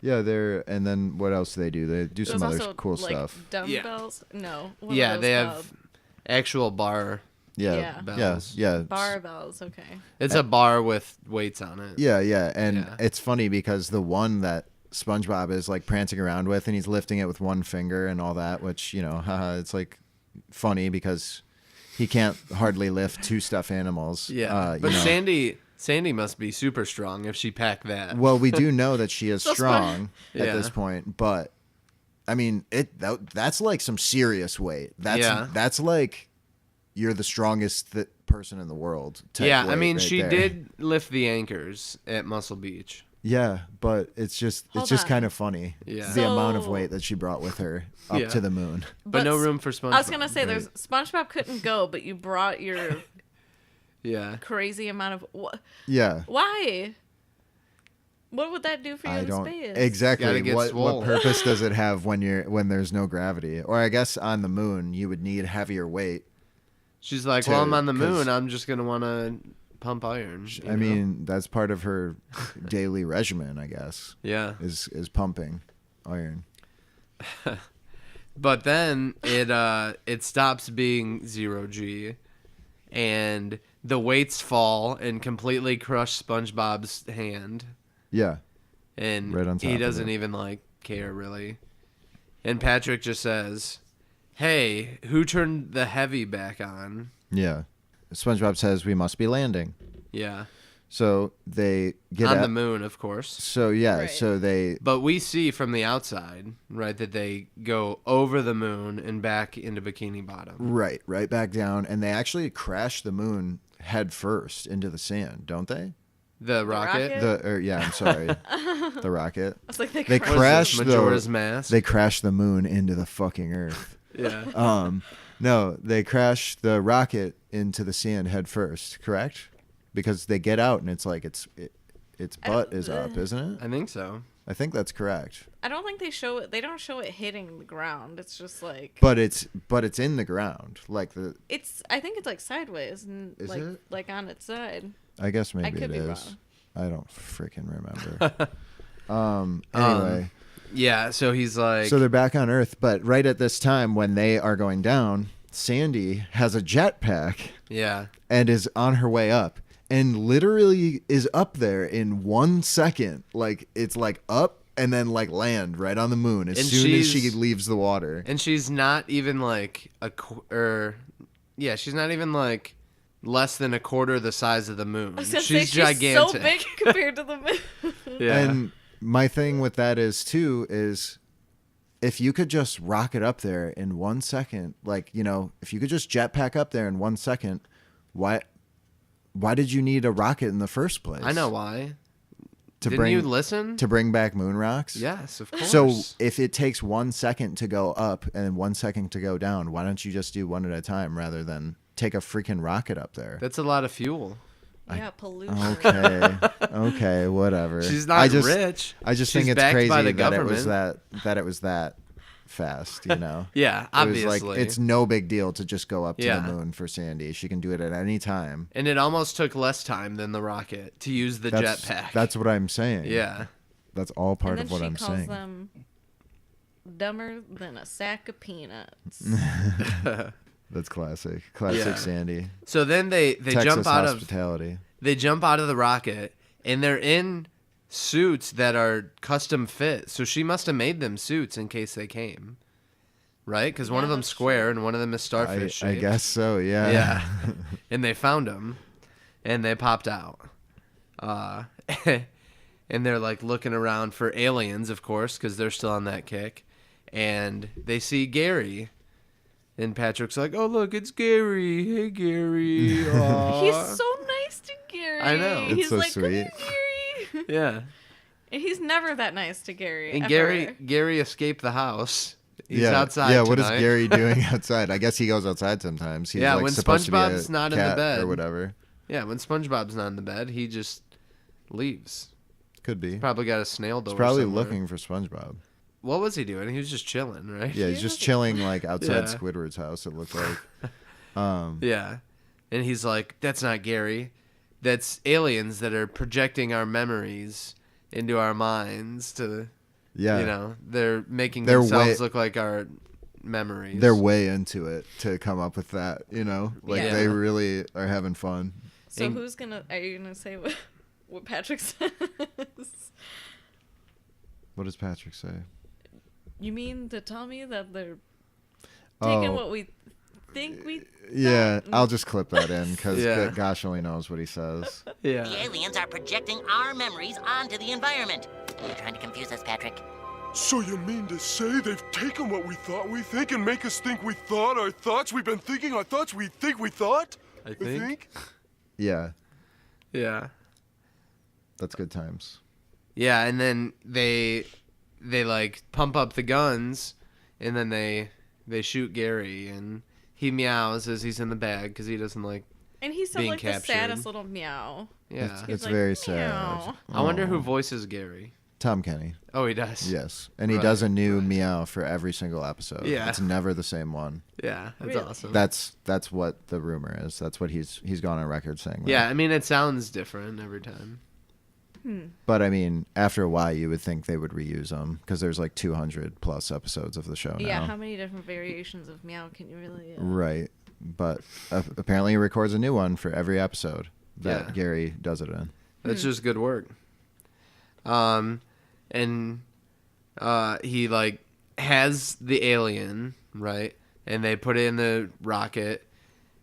Yeah, and then what else do? They do There's some other also, cool like, stuff. Dumbbells? No. What are Yeah, those they have called? actual bar. Yeah, yeah. Bells. yeah. Barbells. Okay. It's a bar with weights on it. Yeah, and Yeah. it's funny because the one that SpongeBob is like prancing around with, and he's lifting it with one finger and all that, which haha, it's like funny because he can't hardly lift two stuffed animals. Yeah. you But know. Sandy must be super strong if she packed that. Well, we do know that she is So strong Yeah. at this point, but I mean, that's like some serious weight. That's like you're the strongest person in the world. type Yeah, I weight mean, right she there. did lift the anchors at Muscle Beach. Yeah, but it's just Hold on. kind of funny. Yeah. The amount of So- weight that she brought with her up Yeah. to the moon. But no s- room for SpongeBob. I was gonna say, there's SpongeBob couldn't go, but you brought your Yeah. crazy amount of. Yeah. Why? What would that do for you I in don't space? Gotta exactly get what swole. purpose does it have when there's no gravity? Or I guess on the moon you would need heavier weight. She's like, To- well, I'm on the 'cause- moon. I'm just going to want to pump iron. you I know? mean, that's part of her daily regimen, I guess. Yeah. Is pumping iron. But then it stops being 0G, and the weights fall and completely crush SpongeBob's hand, Yeah. and Right on top he of doesn't it. even like care really. And Patrick just says, "Hey, who turned the heavy back on?" Yeah. SpongeBob says we must be landing. Yeah, So they get on at the moon, of course. So yeah, Right. so they But we see from the outside, right, that they go over the moon and back into Bikini Bottom. right back down, and they actually crash the moon head first into the sand, don't they? The rocket? I'm sorry. The rocket. I was like, they crashed Majora's Mask? They crashed the moon into the fucking earth. Yeah. No, they crashed the rocket into the sand head first, correct? Because they get out and it's like its butt is up, isn't it? I think so. I think that's correct. I don't think they show it. They don't show it hitting the ground. It's just like. But it's in the ground, like the. It's. I think it's like sideways and Is like it? like on its side. I guess maybe could it be is. wrong. I don't freaking remember. Anyway. Yeah, so he's like... So they're back on Earth, but right at this time when they are going down, Sandy has a jetpack. Yeah. And is on her way up. And literally is up there in 1 second. Like, it's like up and then like land right on the moon as soon as she leaves the water. And she's not even like she's not even like less than a quarter the size of the moon. She's gigantic. She's so big compared to the moon. Yeah. And my thing with that is if you could just rocket up there in 1 second, like, you know, if you could just jetpack up there in 1 second, why did you need a rocket in the first place? I know why. Didn't you listen? To bring back moon rocks? Yes, of course. So if it takes 1 second to go up and 1 second to go down, why don't you just do one at a time rather than take a freaking rocket up there? That's a lot of fuel. Yeah, pollution. Okay, whatever. She's not rich. I just She's think it's backed crazy by the that it was government. that it was that fast, you know? Yeah, obviously. It was like, it's no big deal to just go up to Yeah. the moon for Sandy. She can do it at any time. And it almost took less time than the rocket to use the jetpack. That's what I'm saying. Yeah. That's all part and of what I'm she calls saying. them dumber than a sack of peanuts. That's classic. Classic Yeah. Sandy. So then they Texas jump out hospitality. They jump out of the rocket and they're in suits that are custom fit. So she must have made them suits in case they came. Right? Because one of them's square and one of them is starfish shaped. I guess so, yeah. Yeah. And they found them and they popped out. And they're like looking around for aliens, of course, because they're still on that kick. And they see Gary. And Patrick's like, "Oh, look, it's Gary. Hey, Gary." Aw. He's so nice to Gary. I know. It's He's so like, sweet. "Come here, Gary." Yeah. And he's never that nice to Gary. And ever. Gary escaped the house. He's yeah, outside Yeah, what is tonight. Gary doing outside? I guess he goes outside sometimes. He's Yeah, like when supposed to be SpongeBob's a not in the cat bed. or whatever. Yeah, when SpongeBob's not in the bed, he just leaves. Could be. Probably got a snail door. He's probably somewhere. looking for SpongeBob. What was he doing? He was just chilling, right? Yeah, he's just chilling like outside Yeah. Squidward's house, it looked like. Yeah. And he's like, "That's not Gary. That's aliens that are projecting our memories into our minds to, Yeah. you know, they're making They're themselves way- look like our memories." They're way into it to come up with that, you know? Like, Yeah. they really are having fun. So And- are you gonna say what Patrick says? What does Patrick say? You mean to tell me that they're taking Oh. what we think we Yeah, I'll just clip that in because Yeah. gosh only knows what he says. The Yeah. aliens are projecting our memories onto the environment. You're trying to confuse us, Patrick. So you mean to say they've taken what we thought we think and make us think we thought our thoughts we've been thinking our thoughts we think we thought? I think. Yeah, Yeah. that's good times. Yeah, and then they like pump up the guns, and then they shoot Gary, and he meows as he's in the bag because he doesn't like. and he's so being like captured. the saddest little meow. Yeah, It's like, very meow. sad. I wonder who Oh. voices Gary. Tom Kenny. Oh, he does. Yes, and he Right, does a new right. meow for every single episode. Yeah. It's never the same one. Yeah, that's Really? awesome. That's what the rumor is. That's what he's gone on record saying. that. Yeah, I mean it sounds different every time. But I mean, after a while, you would think they would reuse them because there's like 200 plus episodes of the show now. Yeah, how many different variations of meow can you really? Right, but apparently he records a new one for every episode that Yeah. Gary does it in. That's just good work. And he like has the alien, right? And they put it in the rocket.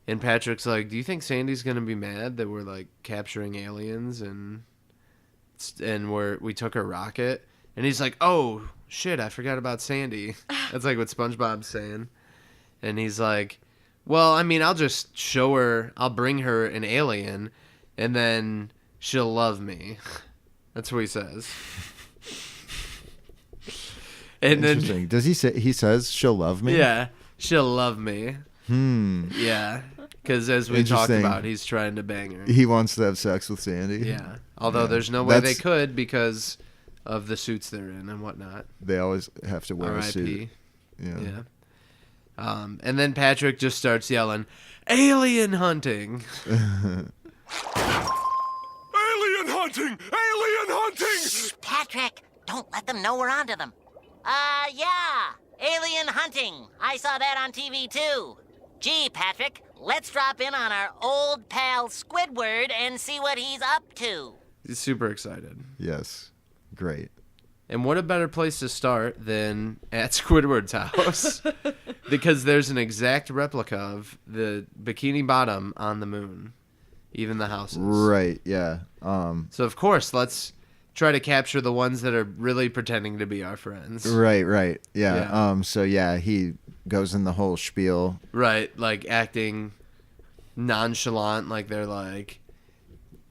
And Patrick's like, "Do you think Sandy's gonna be mad that we're like capturing aliens and we took her rocket?" And he's like, "Oh shit, I forgot about Sandy." That's like what SpongeBob's saying. And he's like, "Well, I mean, I'll just show her. I'll bring her an alien, and then she'll love me. That's what he says. And Interesting. then Does he say? He says she'll love me. yeah, she'll love me. Yeah, because as we talked Interesting. about, he's trying to bang her. He wants to have sex with Sandy. Yeah, although Yeah. there's no way they That's- could because of the suits they're in and whatnot. They always have to wear a suit. R.I.P. Yeah. Yeah. And then Patrick just starts yelling, "Alien hunting!" Alien hunting! Alien hunting! Patrick, don't let them know we're onto them. Yeah. Alien hunting. I saw that on TV, too. Gee, Patrick, let's drop in on our old pal Squidward and see what he's up to. He's super excited. Yes. Great. And what a better place to start than at Squidward's house. Because there's an exact replica of the Bikini Bottom on the moon. Even the houses. Right. Yeah. So, of course, let's try to capture the ones that are really pretending to be our friends. Right. Right. Yeah. Yeah. So yeah, he goes in the whole spiel. Right. Like acting nonchalant. Like they're like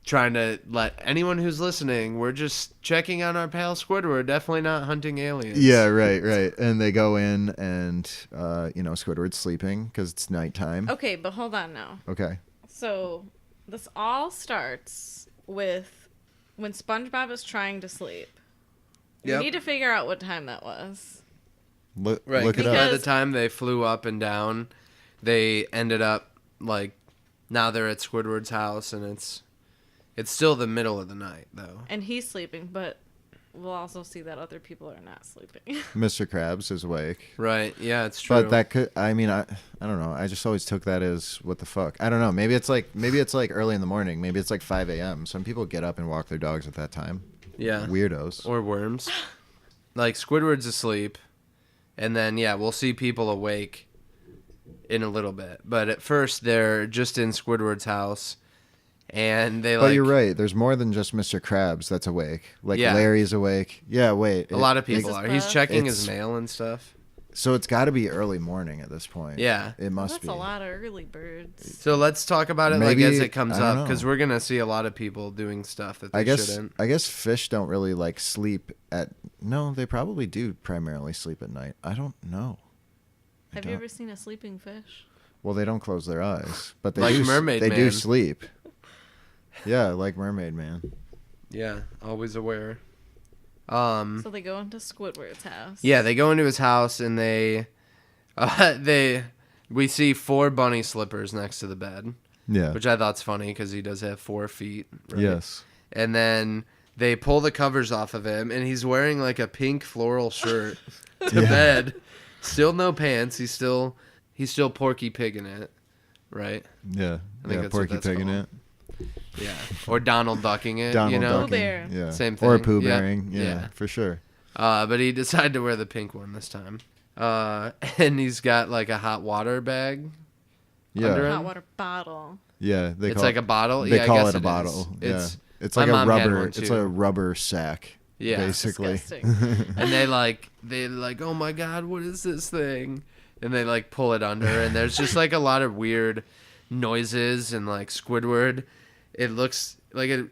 trying to let anyone who's listening, we're just checking on our pal Squidward. Definitely not hunting aliens. Yeah. Right. Right. And they go in, and Squidward's sleeping because it's nighttime. Okay, but hold on now. Okay. So this all starts with when SpongeBob is trying to sleep. Yep. You need to figure out what time that was. Look Right. it Because up. by the time they flew up and down, they ended up like now they're at Squidward's house, and it's still the middle of the night though. And he's sleeping, but we'll also see that other people are not sleeping. Mr. Krabs is awake. Right. Yeah, it's true. But that could, I mean, I don't know. I just always took that as what the fuck. I don't know. Maybe it's like early in the morning. Maybe it's like 5 a.m. Some people get up and walk their dogs at that time. yeah. Weirdos. Or worms. Like Squidward's asleep, and then yeah, we'll see people awake in a little bit. But at first they're just in Squidward's house, and they But you're right. There's more than just Mr. Krabs that's awake. Like Yeah. Larry's awake. Yeah, wait. A lot of people This is are. He's the- checking his It's- mail and stuff. So it's got to be early morning at this point. Yeah. It must That's be. a lot of early birds. So let's talk about it Maybe- like as it comes I don't up, know. because we're gonna see a lot of people doing stuff that they shouldn't. I guess fish don't really like sleep at. No, they probably do primarily sleep at night. I don't know. Have you don't- ever seen a sleeping fish? Well, they don't close their eyes, but they Like do. Mermaid they do Man. sleep. Yeah, like Mermaid Man. Yeah, always aware. So they go into Squidward's house. Yeah, they go into his house and we see 4 bunny slippers next to the bed, Yeah. which I thought's funny because he does have 4 feet. Right? Yes. And then they pull the covers off of him, and he's wearing like a pink floral shirt to Yeah. bed. Still no pants. He's still Porky Pig in it, right? Yeah. I think Yeah. that's what Porky that's Pig in called. it. Yeah, or Donald Ducking it. Donald you know, Ducking. Bear. Yeah. Same Or thing. Pooh Yeah. Bearing. Yeah, Yeah. for sure. But he decided to wear the pink one this time. And he's got like a hot water bag. Yeah. Under Hot him? water bottle. Yeah. They It's call like a bottle. They Yeah, I call guess it a is. bottle. It's Yeah. It's my like a mom had rubber. one, It's too. a rubber sack. Yeah. Basically. Disgusting. And they like, oh my God, what is this thing? And they like pull it under, and there's just like a lot of weird noises and like Squidward. It looks like it.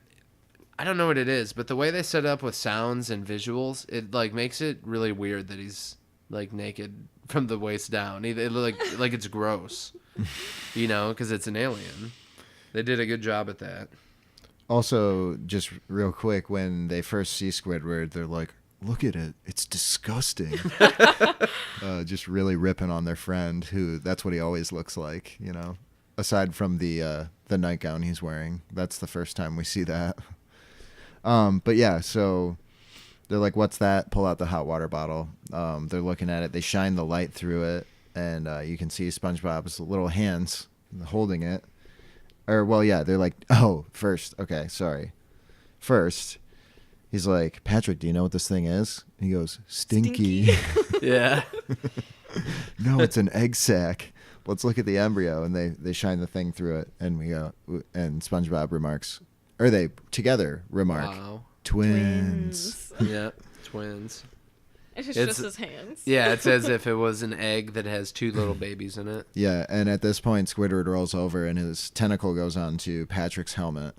I don't know what it is, but the way they set it up with sounds and visuals, it like makes it really weird that he's like naked from the waist down. It like it's gross, you know, because it's an alien. They did a good job at that. Also, just real quick, when they first see Squidward, they're like, "Look at it, it's disgusting." Just really ripping on their friend, who that's what he always looks like, you know. Aside from the nightgown he's wearing, that's the first time we see that. But yeah, so they're like, "What's that?" Pull out the hot water bottle. They're looking at it. They shine the light through it, and you can see SpongeBob's little hands holding it. Or, well, yeah, they're like, oh, first, okay, sorry. First, he's like, "Patrick, do you know what this thing is?" And he goes, "Stinky." Yeah. "No, it's an egg sac. Let's look at the embryo." And they shine the thing through it, and we go, and SpongeBob remarks, or they together remark, Wow. twins. Yeah. Twins. It's It's- just his hands. Yeah, it's as if it was an egg that has 2 little babies in it. Yeah, and at this point, Squidward rolls over, and his tentacle goes onto Patrick's helmet,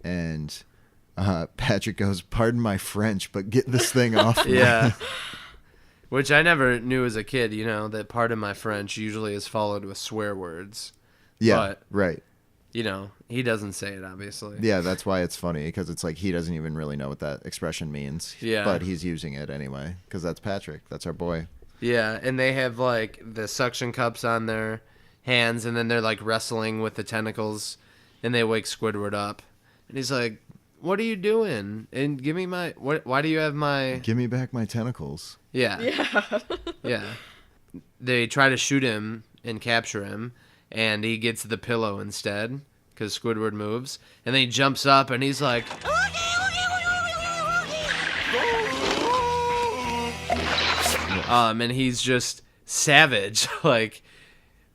and Patrick goes, "Pardon my French, but get this thing off me." Yeah. Which I never knew as a kid, you know, that pardon my French usually is followed with swear words. Yeah, But, right. you know, he doesn't say it, obviously. Yeah, that's why it's funny, because it's like he doesn't even really know what that expression means. Yeah. But he's using it anyway, because that's Patrick. That's our boy. Yeah, and they have, like, the suction cups on their hands, and then they're, like, wrestling with the tentacles, and they wake Squidward up. And he's like, "What are you doing? And give me my... Why do you have my..." Give me back my tentacles. Yeah. Yeah. Yeah. They try to shoot him and capture him, and he gets the pillow instead, because Squidward moves. And then he jumps up, and he's like... and he's just savage. Like,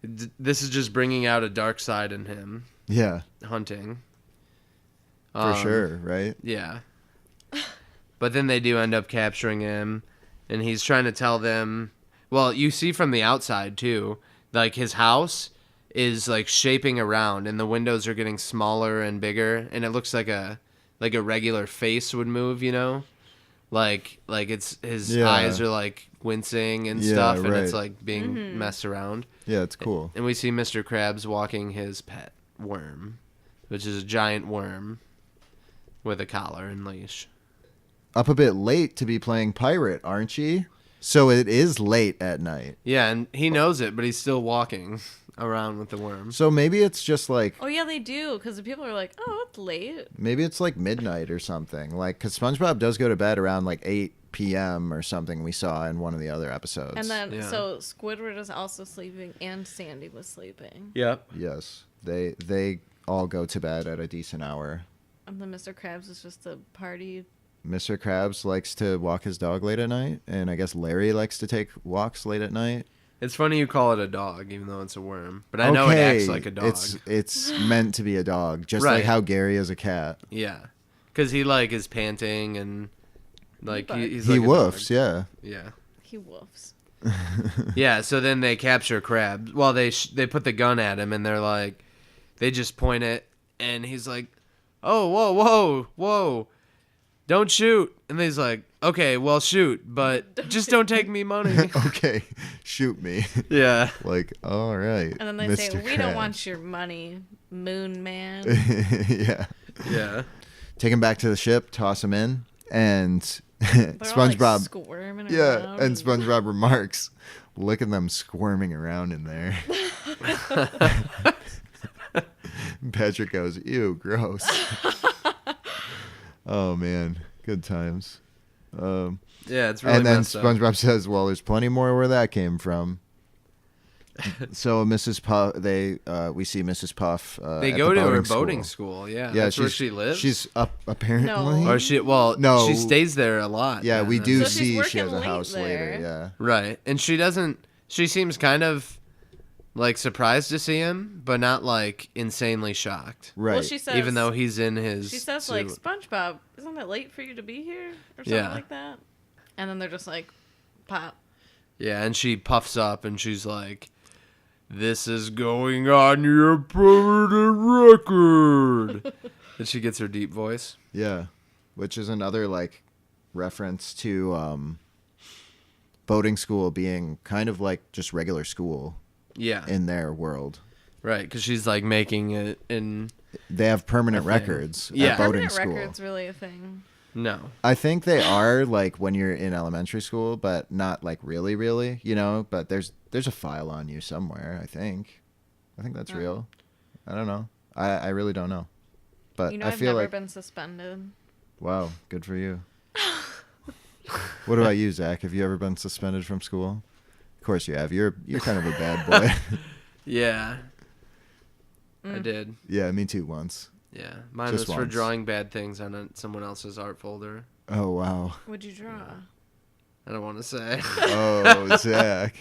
this is just bringing out a dark side in him, Yeah, hunting. for sure, right? Yeah. But then they do end up capturing him, and he's trying to tell them... Well, you see from the outside, too, like, his house is, like, shaping around, and the windows are getting smaller and bigger, and it looks like a regular face would move, you know? Like it's his Yeah. eyes are, like, wincing and Yeah, stuff, and it's, right. like, being messed around. Yeah, it's cool. And we see Mr. Krabs walking his pet worm, which is a giant worm with a collar and leash. Up a bit late to be playing pirate, aren't ye? So it is late at night. Yeah, and he knows it, but he's still walking around with the worm. So maybe it's just like Oh yeah, they do, because the people are like, "Oh, it's late." maybe it's like midnight or something. Like, because SpongeBob does go to bed around like 8 p.m. or something. We saw in one of the other episodes. And then Yeah. so Squidward is also sleeping, and Sandy was sleeping, Yep. yes, they all go to bed at a decent hour. and then Mr. Krabs is just a party. Mr. Krabs likes to walk his dog late at night, and I guess Larry likes to take walks late at night. It's funny you call it a dog, even though it's a worm. But I know it acts like a dog. It's meant to be a dog, just Right. like how Gary is a cat. Yeah. Because he, like, is panting and, like, he's He like a woofs, dog. yeah. Yeah. He woofs. Yeah, so then they capture Krabs. Well, they put the gun at him, and they're like... They just point it, and he's like, "Oh, whoa. Don't shoot." And he's like, "Okay, well, shoot, but just don't take me money." Okay, shoot me. Yeah. Like, all right. And then they Mr. say, "We don't Krabs." want your money, Moon Man." Yeah. Yeah. Take him back to the ship, toss him in, and They're all, SpongeBob. like, squirming Yeah, around. and SpongeBob remarks, "Look at them squirming around in there." Patrick goes, "Ew, gross." Oh man, good times. Yeah, it's really And then messed up. SpongeBob says, "Well, there's plenty more where that came from." So Mrs. Puff, we see Mrs. Puff. They at go the to her boating boating school. school. Yeah, Yeah, that's where she lives. She's up apparently. No. Or she, well, No. she stays there a lot. Yeah, and we then- do So she's see she working has a late house later. there. Yeah. Right, and she seems kind of, like, surprised to see him, but not, like, insanely shocked. Right. Well, she says, Even though he's in his she says suit. like, "SpongeBob, isn't it late for you to be here?" or something Yeah. like that. And then they're just like, "Pop." Yeah, and she puffs up and she's like, "This is going on your permanent record." And she gets her deep voice. Yeah, which is another like reference to boating school being kind of like just regular school Yeah, in their world. right, because she's like making it in... They have permanent A thing. records Yeah. at boating Permanent school. record's really a thing. No. I think they are like when you're in elementary school, but not like really, you know. But there's a file on you somewhere. I think that's Oh. real. I don't know. I really don't know. But You know, I I've feel never like been suspended. wow, good for you. What about you, Zach? Have you ever been suspended from school? Of course you have. You're kind of a bad boy. Yeah. I Mm. did. Yeah, me too. Once. Yeah. Mine Just was for once. drawing bad things on someone else's art folder. Oh wow. What'd you draw? I don't want to say. Oh, Zach,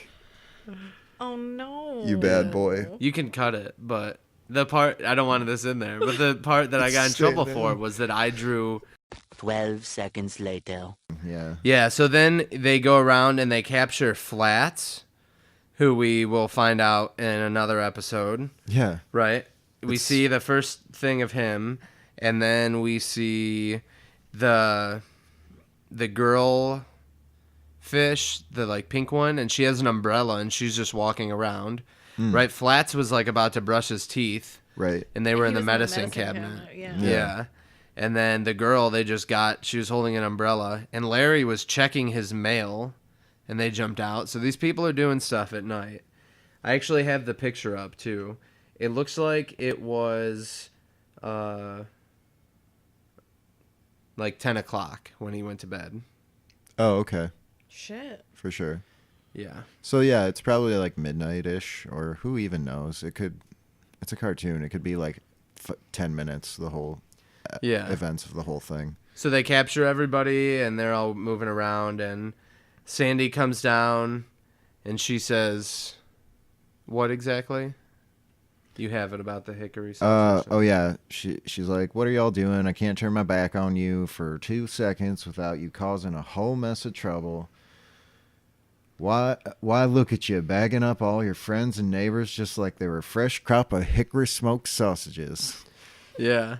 Oh no. you bad boy. You can cut it, but the part... I don't want this in there, but the part that I got in Stay trouble there. for was that I drew... 12 seconds later. Yeah. Yeah, so then they go around and they capture Flats, who we will find out in another episode, Yeah. right? We It's- see the first thing of him, And then we see the girl fish, the like pink one, and she has an umbrella and she's just walking around. Right? Flats was like about to brush his teeth. Right. And they were in He the was medicine cabinet. Yeah. Yeah. And then the girl, she was holding an umbrella, and Larry was checking his mail, and they jumped out. So these people are doing stuff at night. I actually have the picture up, too. It looks like it was like 10 o'clock when he went to bed. Oh, okay. Shit. For sure. Yeah. So yeah, it's probably like midnight-ish, or who even knows? It's a cartoon. It could be like 10 minutes, the whole events of the whole thing. So they capture everybody, and they're all moving around, and Sandy comes down, and she says, what exactly? You have it about the hickory sausage. Oh yeah, she's like, "What are y'all doing? I can't turn my back on you for 2 seconds without you causing a whole mess of trouble. Why look at you, bagging up all your friends and neighbors just like they were a fresh crop of hickory smoked sausages." Yeah.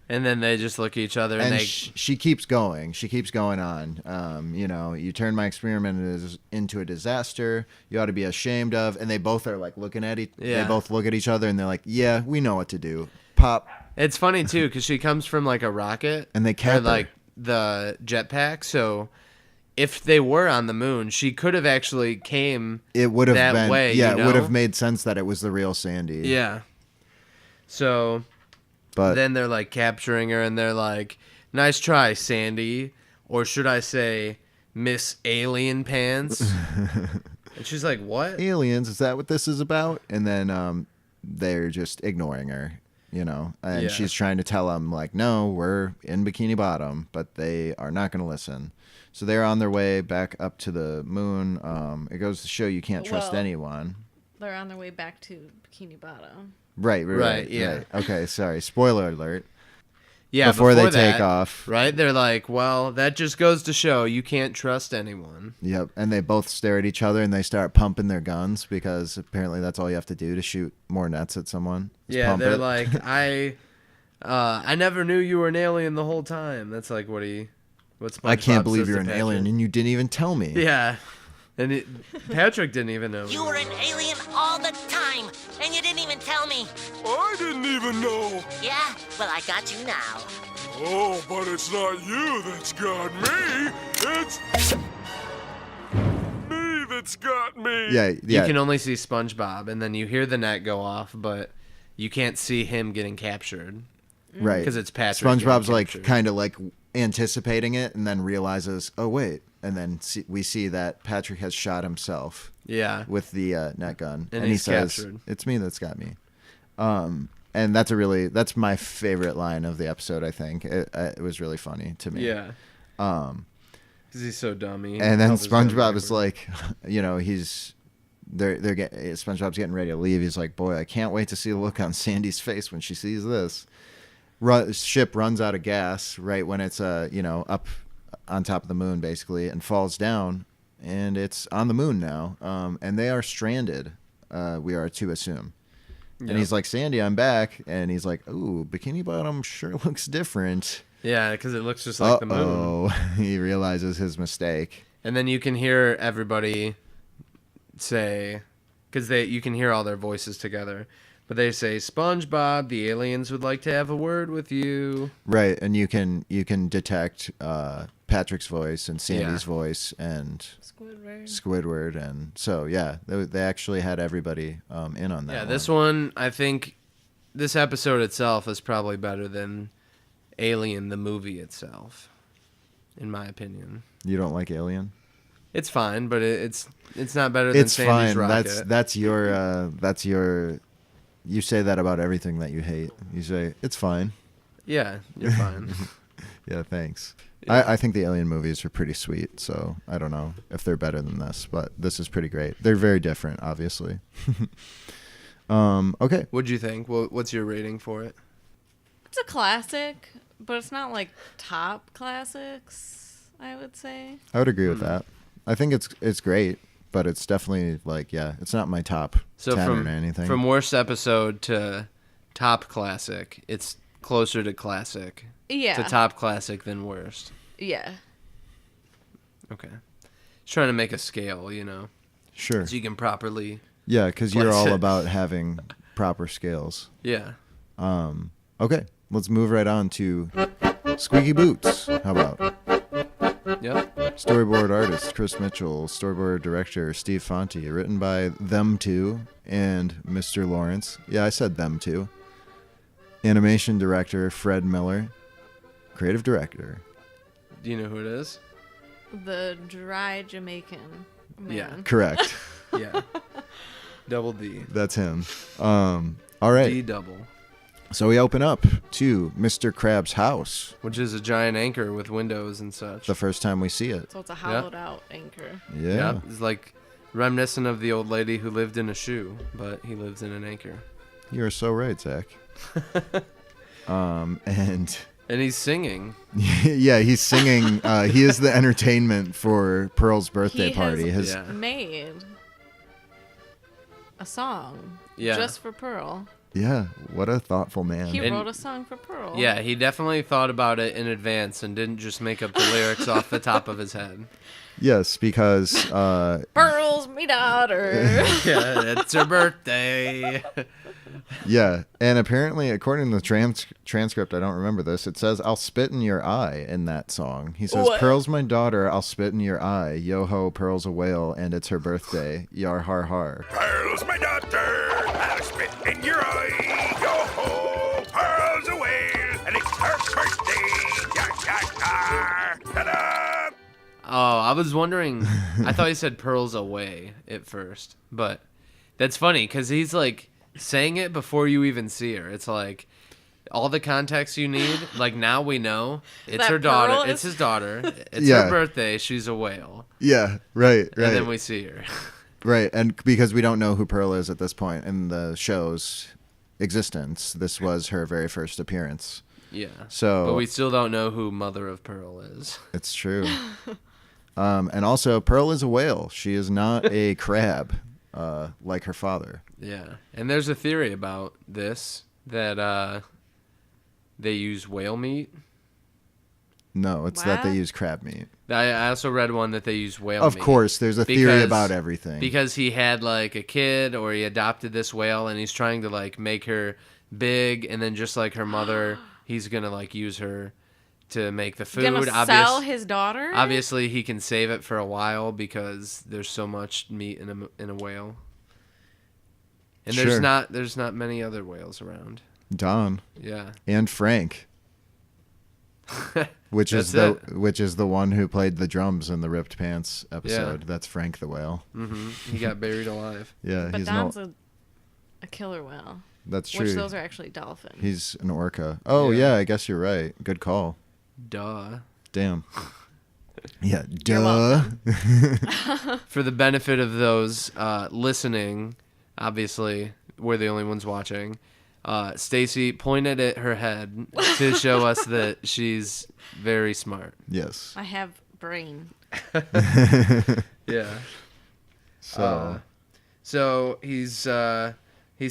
And then they just look at each other, and she keeps going. She keeps going on. You turned my experiment into a disaster. You ought to be ashamed of. And they both are like looking at They both look at each other, and they're like, "Yeah, we know what to do." Pop. It's funny too, because she comes from like a rocket, and they cap her. like the jetpack. So if they were on the moon, she could have actually came. It would have that been way. Yeah, it would have made sense that it was the real Sandy. Yeah. So. But then they're like capturing her, and they're like, "Nice try, Sandy," or should I say, Miss Alien Pants? And she's like, "What? Aliens? Is that what this is about?" And then they're just ignoring her, and she's trying to tell them like, "No, we're in Bikini Bottom," but they are not going to listen. So they're on their way back up to the moon. It goes to show you can't trust anyone. They're on their way back to Bikini Bottom. Right, yeah. Right. Okay, sorry. Spoiler alert. Yeah, before they that, take off. Right? They're like, well, that just goes to show you can't trust anyone. Yep, and they both stare at each other, and they start pumping their guns, because apparently that's all you have to do to shoot more nets at someone. Yeah, they're like, I never knew you were an alien the whole time. That's like what I can't believe you're an alien, and you didn't even tell me. Yeah. And Patrick didn't even know. You were an alien all the time, and you didn't even tell me. I didn't even know. Yeah? Well, I got you now. Oh, but it's not you that's got me. It's me that's got me. Yeah. You can only see SpongeBob, and then you hear the net go off, but you can't see him getting captured. Right. Because it's Patrick. SpongeBob's like kind of like anticipating it, and then realizes, oh, wait. And then we see that Patrick has shot himself. Yeah. With the net gun, and he says, captured. "It's me that's got me." And that's my favorite line of the episode. I think it was really funny to me. Yeah. Because he's so dumb. And then SpongeBob is like, SpongeBob's getting ready to leave. He's like, "Boy, I can't wait to see the look on Sandy's face when she sees this." Ship runs out of gas right when it's up on top of the moon, basically, and falls down, and it's on the moon now, and they are stranded, we are to assume. Yep. And he's like, "Sandy, I'm back," and he's like, "Ooh, Bikini Bottom sure looks different." Yeah, because it looks just like the moon. Oh, he realizes his mistake. And then you can hear everybody say, because you can hear all their voices together, but they say, "SpongeBob, the aliens would like to have a word with you." Right, and you can detect Patrick's voice and Sandy's voice and Squidward, and so they actually had everybody in on that. Yeah, this one, I think, this episode itself is probably better than Alien the movie itself, in my opinion. You don't like Alien? It's fine, but it's not better than Sandy's Rocket. That's your. You say that about everything that you hate. You say it's fine. Yeah, you're fine. Yeah, thanks. Yeah. I think the Alien movies are pretty sweet, so I don't know if they're better than this, but this is pretty great. They're very different, obviously. Okay. What'd you think? What's your rating for it? It's a classic, but it's not like top classics, I would say. I would agree with that. I think it's great, but it's definitely it's not my top 10 or anything. From worst episode to top classic, it's closer to classic. Yeah. To top classic than worst. Yeah. Okay. Just trying to make a scale, you know, Sure. so you can properly. Yeah, because you're Bless all it. about having proper scales. Yeah. Okay, let's move right on to Squeaky Boots. How about? Yep. Storyboard artist Chris Mitchell, storyboard director Steve Fonte, written by them two and Mr. Lawrence. Yeah, I said them two. Animation director Fred Miller, creative director. Do you know who it is? The dry Jamaican man. Yeah. Correct. Yeah. Double D. That's him. All right. D double. So we open up to Mr. Crab's house. Which is a giant anchor with windows and such. The first time we see it. So it's a hollowed out anchor. Yeah. It's like reminiscent of the old lady who lived in a shoe, but he lives in an anchor. You're so right, Zach. And he's singing. yeah, he's singing. He is the entertainment for Pearl's birthday He party. has Yeah. made a song Yeah. just for Pearl. Yeah, what a thoughtful man. He And- wrote a song for Pearl. Yeah, he definitely thought about it in advance and didn't just make up the lyrics off the top of his head. Yes, because Pearl's me daughter. Yeah, it's her birthday. yeah, and apparently, according to the transcript, I don't remember this. It says, "I'll spit in your eye" in that song. He says, What? "Pearl's my daughter. I'll spit in your eye. Yo ho, Pearl's a whale, and it's her birthday. Yar har har." Pearl's my daughter, I'll spit in your eye. Yo ho, Pearl's a whale, and it's her birthday. Yar, yar, yar. Ta-da! Oh, I was wondering. I thought he said pearls away at first, but that's funny because he's like saying it before you even see her. It's like all the context you need. Like now we know it's That her daughter. Pearl It's is- his daughter. It's Yeah. her birthday. She's a whale, Yeah, right, right, and then we see her. right. And because we don't know who Pearl is at this point in the show's existence, this was her very first appearance. Yeah. So But we still don't know who Mother of Pearl is. it's true. And also, Pearl is a whale. She is not a crab, like her father. Yeah. And there's a theory about this that they use whale meat. No, it's that they What? use crab meat. I also read one that they use whale Of meat. course, there's a theory Because- about everything. Because he had like a kid or he adopted this whale and he's trying to like make her big and then just like her mother, he's going to like use her to make the food. Gonna sell his daughter? Obviously, he can save it for a while because there's so much meat in a whale. And Sure. there's not many other whales around. Don Yeah. and Frank, which is That's the one who played the drums in the Ripped Pants episode. That's Frank the whale. He got buried alive. Yeah, But he's Don's no. a killer whale. That's true. Which those are actually dolphins. He's an orca. Oh Yeah. yeah, I guess you're right. Good call. Duh. Damn. Yeah, You're duh. For the benefit of those listening, obviously we're the only ones watching. Stacy pointed at her head to show us that she's very smart. Yes. I have brain. Yeah. So he's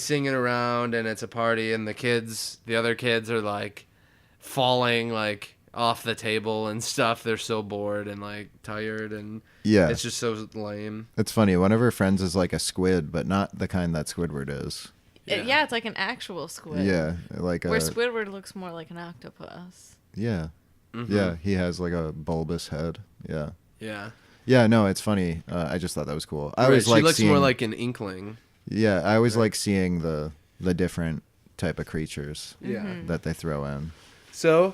singing around and it's a party and the other kids are like falling like off the table and stuff. They're so bored and like tired and Yeah. it's just so lame. It's funny. One of her friends is like a squid, but not the kind that Squidward is. Yeah, it's like an actual squid. Yeah, like Where a Squidward looks more like an octopus. yeah, yeah. He has like a bulbous head. Yeah, Yeah. yeah. No, it's funny. I just thought that was cool. I Right, always she like looks seeing, more like an inkling. yeah. I always like seeing the different type of creatures Yeah. that they throw in. So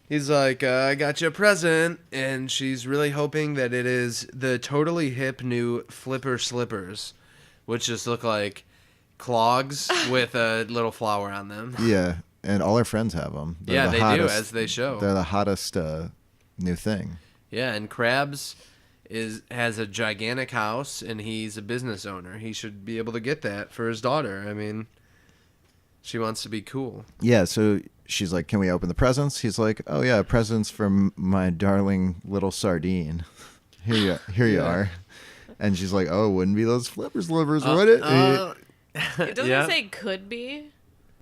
he's like, I got you a present. And she's really hoping that it is the totally hip new flipper slippers, which just look like clogs with a little flower on them. Yeah, and all her friends have them. Yeah, they do, as they show. They're the hottest new thing. Yeah, and Krabs has a gigantic house, and he's a business owner. He should be able to get that for his daughter. I mean, she wants to be cool. Yeah, so she's like, "Can we open the presents?" He's like, "Oh yeah, presents from my darling little sardine. Here you are." And she's like, "Oh, wouldn't be those flipper slippers, would it?" It doesn't Yeah. say could be.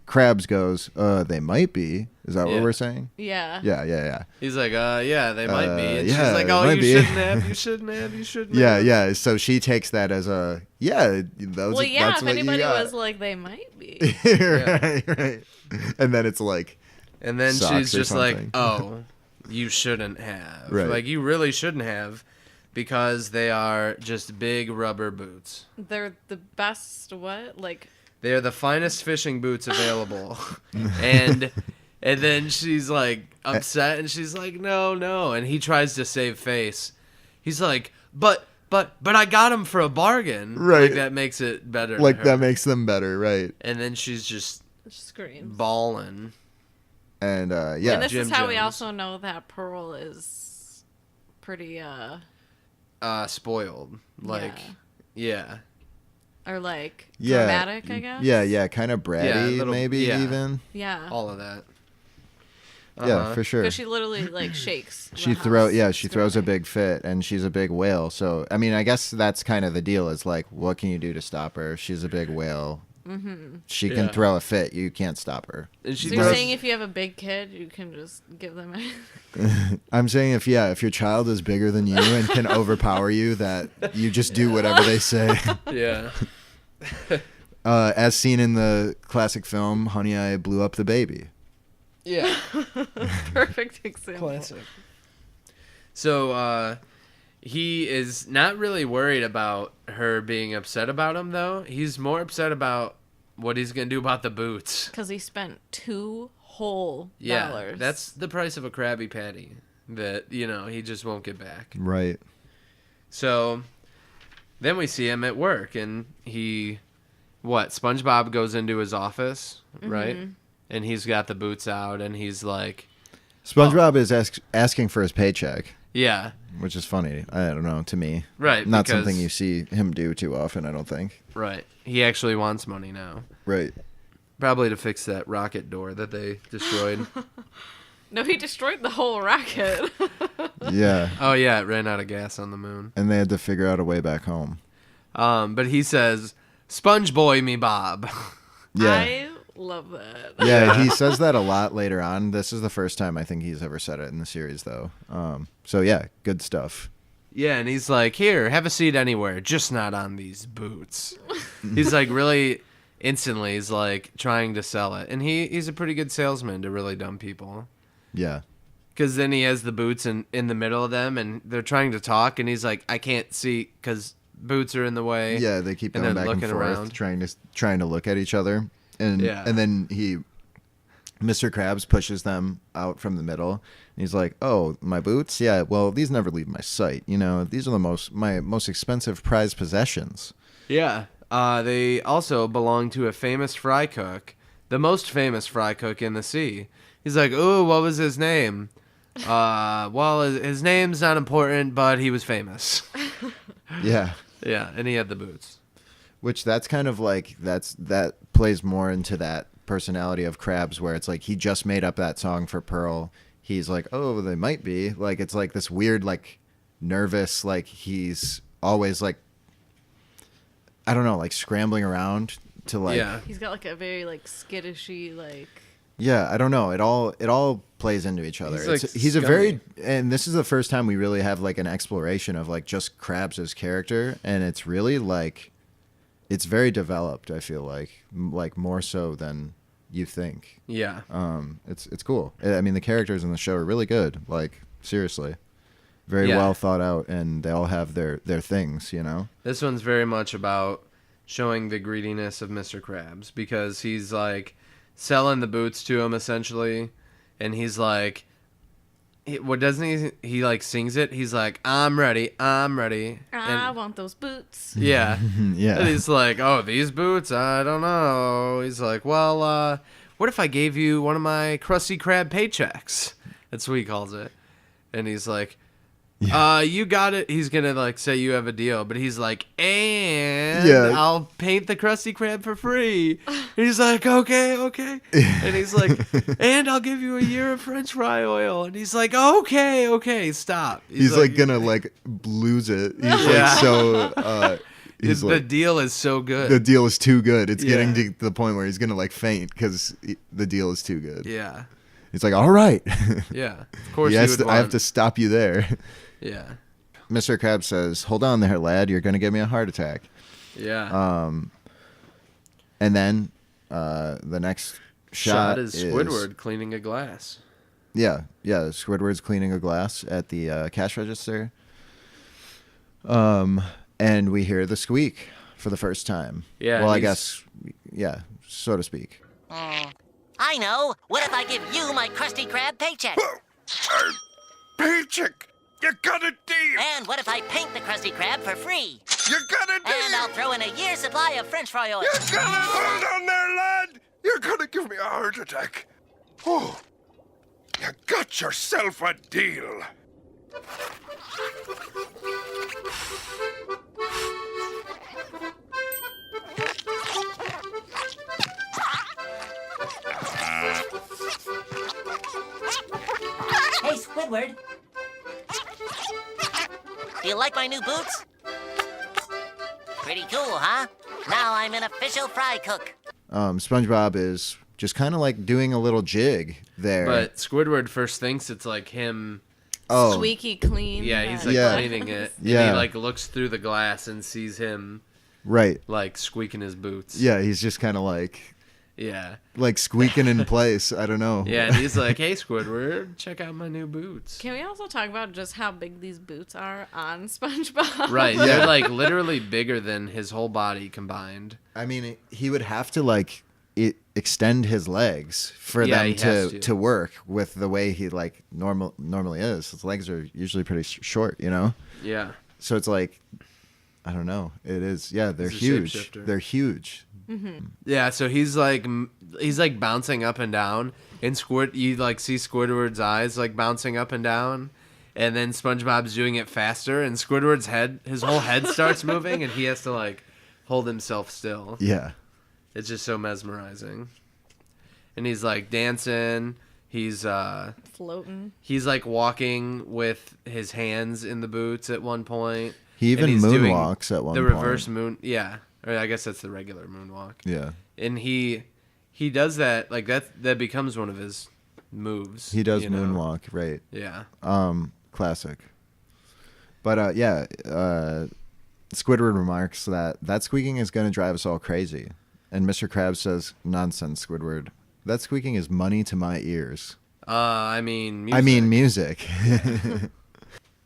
Krabs goes, they might be. Is that what we're saying? Yeah. Yeah. He's like, yeah, they might be. And she's yeah, like, they oh, might you be. shouldn't have. Yeah. So she takes that as a, those, Well, yeah, that's if what you anybody got. was like, they might be. right. And then it's like, And then socks she's or just like, something. oh, you shouldn't have. Right. Like, you really shouldn't have, because they are just big rubber boots. They're the best, like... They are the finest fishing boots available. and then she's like upset, and she's like, no. And he tries to save face. He's like, but I got them for a bargain. Right. Like, that makes it better. like to that her. makes them better, right? And then she's just Screams. bawling. And And this Jim is how we Jones. also know that Pearl is pretty, Spoiled. Like, yeah. Or like Yeah. dramatic, I guess. Yeah, kind of bratty, little- maybe yeah. even. Yeah. All of that. Yeah, for sure. Because she literally like shakes. She throws a big fit, and she's a big whale. So I mean, I guess that's kind of the deal. Is like, what can you do to stop her? She's a big whale. Mm-hmm. She can Yeah. throw a fit. You can't stop her. And she So you're does- saying if you have a big kid, you can just give them a... I'm saying if your child is bigger than you and can overpower you, that you just do whatever they say. yeah. As seen in the classic film Honey, I Blew Up the Baby. Yeah. Perfect example. Classic. So, he is not really worried about her being upset about him, though. He's more upset about what he's going to do about the boots. Because he spent $2 whole Yeah, dollars. that's the price of a Krabby Patty that, he just won't get back. Right. So, then we see him at work, and SpongeBob goes into his office, right? And he's got the boots out, and he's like... SpongeBob is asking for his paycheck. Yeah. Which is funny. I don't know, to me. Right, Not because- something you see him do too often, I don't think. Right. He actually wants money now. Right. Probably to fix that rocket door that they destroyed. No, he destroyed the whole rocket. Yeah. Oh, yeah, it ran out of gas on the moon. And they had to figure out a way back home. But he says, Sponge Boy me Bob. Yeah. I love that. Yeah, he says that a lot later on. This is the first time I think he's ever said it in the series, though. So, yeah, good stuff. Yeah, and he's like, here, have a seat anywhere, just not on these boots. He's like really instantly, he's like trying to sell it. And he's a pretty good salesman to really dumb people. Yeah. Because then he has the boots in the middle of them, and they're trying to talk, and he's like, I can't see because boots are in the way. Yeah, they keep And going they're back and looking forth, around. trying to look at each other. And then Mr. Krabs pushes them out from the middle. And he's like, "Oh, my boots? Yeah, well, these never leave my sight. These are my most expensive prized possessions." Yeah. They also belong to a famous fry cook, the most famous fry cook in the sea. He's like, "Ooh, what was his name?" Well, his name's not important, but he was famous. Yeah. Yeah, and he had the boots. Which that's kind of like that plays more into that personality of Krabs, where it's like he just made up that song for Pearl. He's like, oh, they might be. Like, it's like this weird, like, nervous, like, he's always, like, I don't know, like, scrambling around to, like... Yeah. He's got like a very like skittishy like... Yeah, I don't know. It all plays into each other. He's, like, He's a scummy. very... And this is the first time we really have, like, an exploration of, like, just Krabs' character. And it's really, like... It's very developed, I feel like. Like, more so than you think. Yeah. It's cool. I mean, the characters in the show are really good. Like, seriously, very Yeah. well thought out, and they all have their things. This one's very much about showing the greediness of Mr. Krabs, because he's like selling the boots to him essentially, and he's like, what doesn't he like sings it? He's like, I'm ready. I want those boots. Yeah. Yeah. And he's like, oh, these boots? I don't know. He's like, well, what if I gave you one of my Krusty Krab paychecks? That's what he calls it. And he's like, you got it. He's going to like say you have a deal, but he's like, and I'll paint the Krusty Krab for free. And he's like, okay. And he's like, and I'll give you a year of French fry oil. And he's like, okay, stop. He's like gonna like lose it. He's like so he's the like, deal is so good. the deal is too good. It's Yeah. getting to the point where he's gonna like faint because the deal is too good. Yeah. He's like, all right. Yeah. Of course Yes, he would I have want- to stop you there. Yeah. Mr. Krabs says, hold on there, lad. You're gonna give me a heart attack. Yeah. And then the next shot is Squidward cleaning a glass. Yeah. Squidward's cleaning a glass at the cash register. And we hear the squeak for the first time. Yeah, Well, I he's- guess, yeah, so to speak. I know. What if I give you my Krusty Krab paycheck? Paycheck! You got a deal! And what if I paint the Krusty Krab for free? You got a deal! And I'll throw in a year's supply of French fry oil. You got it! Hold on there, lad! You're gonna give me a heart attack. Oh, you got yourself a deal. Hey, Squidward. Do you like my new boots? Pretty cool, huh? Now I'm an official fry cook. SpongeBob is just kind of like doing a little jig there. But Squidward first thinks it's like him. oh, Squeaky clean. Yeah, he's that like Yeah. cleaning it. And Yeah. he like looks through the glass and sees him right. like squeaking his boots. Yeah, he's just kind of like squeaking in place. I don't know. Yeah, and he's like, "Hey, Squidward, check out my new boots." Can we also talk about just how big these boots are on SpongeBob? Right, Yeah. they're like literally bigger than his whole body combined. I mean, he would have to like extend his legs for Yeah, them he has to to. work with the way he like normally is. His legs are usually pretty short, you know. Yeah, So it's like, I don't know. It is. Yeah, they're He's a huge. shapeshifter. They're huge. yeah. So he's like bouncing up and down, and you like see Squidward's eyes like bouncing up and down, and then SpongeBob's doing it faster, and Squidward's his whole head starts moving, and he has to like hold himself still. Yeah. It's just so mesmerizing. And he's like dancing. He's Floating. like walking with his hands in the boots at one point. He And even he's doing moonwalks at one the point. reverse moon. Yeah. Or I guess that's the regular moonwalk. Yeah. And he does that like that becomes one of his moves. He does you know? moonwalk, right? Yeah. Classic. But Squidward remarks that squeaking is going to drive us all crazy. And Mr. Krabs says, "Nonsense, Squidward. That squeaking is money to my ears." I mean music. I mean music.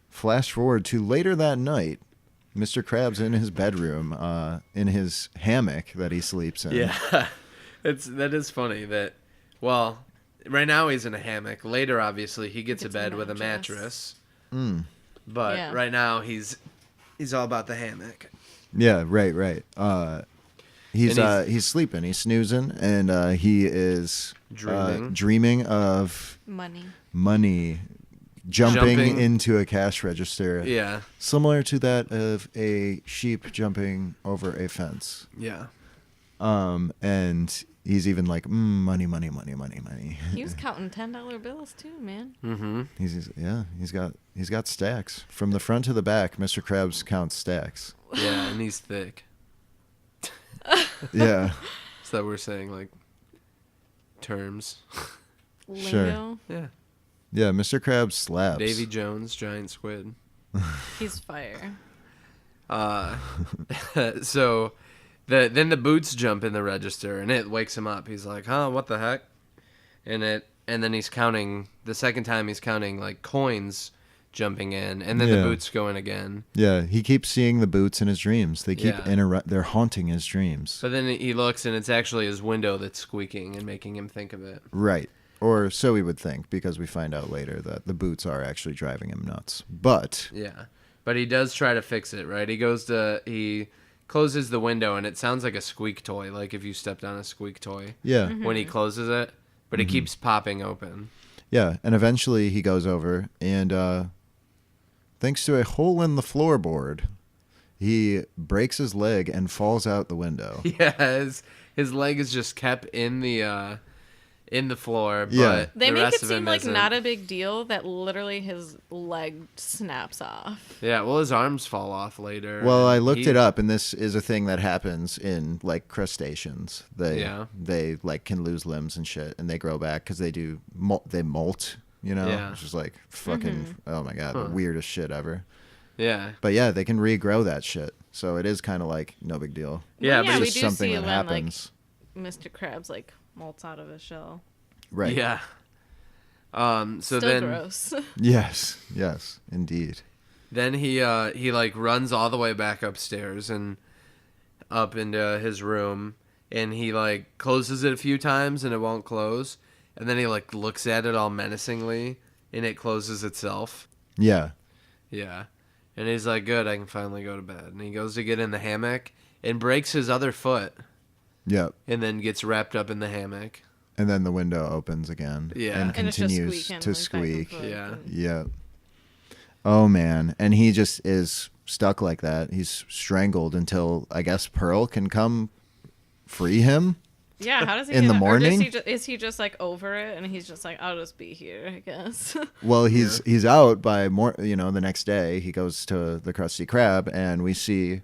Flash forward to later that night. Mr. Krabs in his bedroom, in his hammock that he sleeps in. Yeah. that is funny that well, right now he's in a hammock. Later obviously he gets a Gets a bed with a mattress. mattress. But Yeah. right now he's all about the hammock. Yeah, right. And He's sleeping, he's snoozing, and he is dreaming of money jumping into a cash register. Yeah. Similar to that of a sheep jumping over a fence. Yeah. And he's even like, money. He was counting $10 bills too, man. Mm-hmm. He's got stacks from the front to the back. Mr. Krabs counts stacks. Yeah, and he's thick. Yeah, So we're saying like terms. Sure. Lingo. Yeah. yeah. Mr. Krabs slaps. Davy Jones, giant squid. He's fire. So then the boots jump in the register and it wakes him up. He's like, "Huh, what the heck?" And then he's counting the second time he's counting like coins jumping in, and then Yeah. the boots go in again. Yeah, he keeps seeing the boots in his dreams. They keep Yeah. they're haunting his dreams. But then he looks and it's actually his window that's squeaking and making him think of it. Right. Or so we would think, because we find out later that the boots are actually driving him nuts. But Yeah. But he does try to fix it, right? He closes the window and it sounds like a squeak toy, like if you stepped on a squeak toy yeah, when he closes it, but it keeps popping open. yeah. And eventually he goes over and thanks to a hole in the floorboard, he breaks his leg and falls out the window. Yeah, his leg is just kept in the in the floor. But Yeah. They the make rest it of seem him like isn't. not a big deal that literally his leg snaps off. Yeah, well, his arms fall off later. Well, I and looked he- it up, and this is a thing that happens in like crustaceans. Yeah. They like can lose limbs and shit, and they grow back because they do they molt. You know, Yeah. which is like fucking oh my god, Huh. the weirdest shit ever. Yeah. But yeah, they can regrow that shit, so it is kind of like no big deal. Yeah, Well, but yeah, we Just do something see that when happens. like Mr. Krabs like molts out of his shell. Right. Yeah. So Still then gross. Yes. Yes. Indeed. then he like runs all the way back upstairs and up into his room, and he like closes it a few times and it won't close, and then he like looks at it all menacingly and it closes itself. Yeah. Yeah. And he's like, good, I can finally go to bed. And he goes to get in the hammock and breaks his other foot Yep. and then gets wrapped up in the hammock. And then the window opens again. Yeah. And And it's just continues squeaking, to like, back and squeak. forth. Yeah. And- Yep. Oh man, and he just is stuck like that. He's strangled until I guess Pearl can come free him. Yeah, how does he In get the it? Or morning? is he just like over it and he's just like, I'll just be here, I guess. Well, he's out by the next day. He goes to the Krusty Krab, and we see,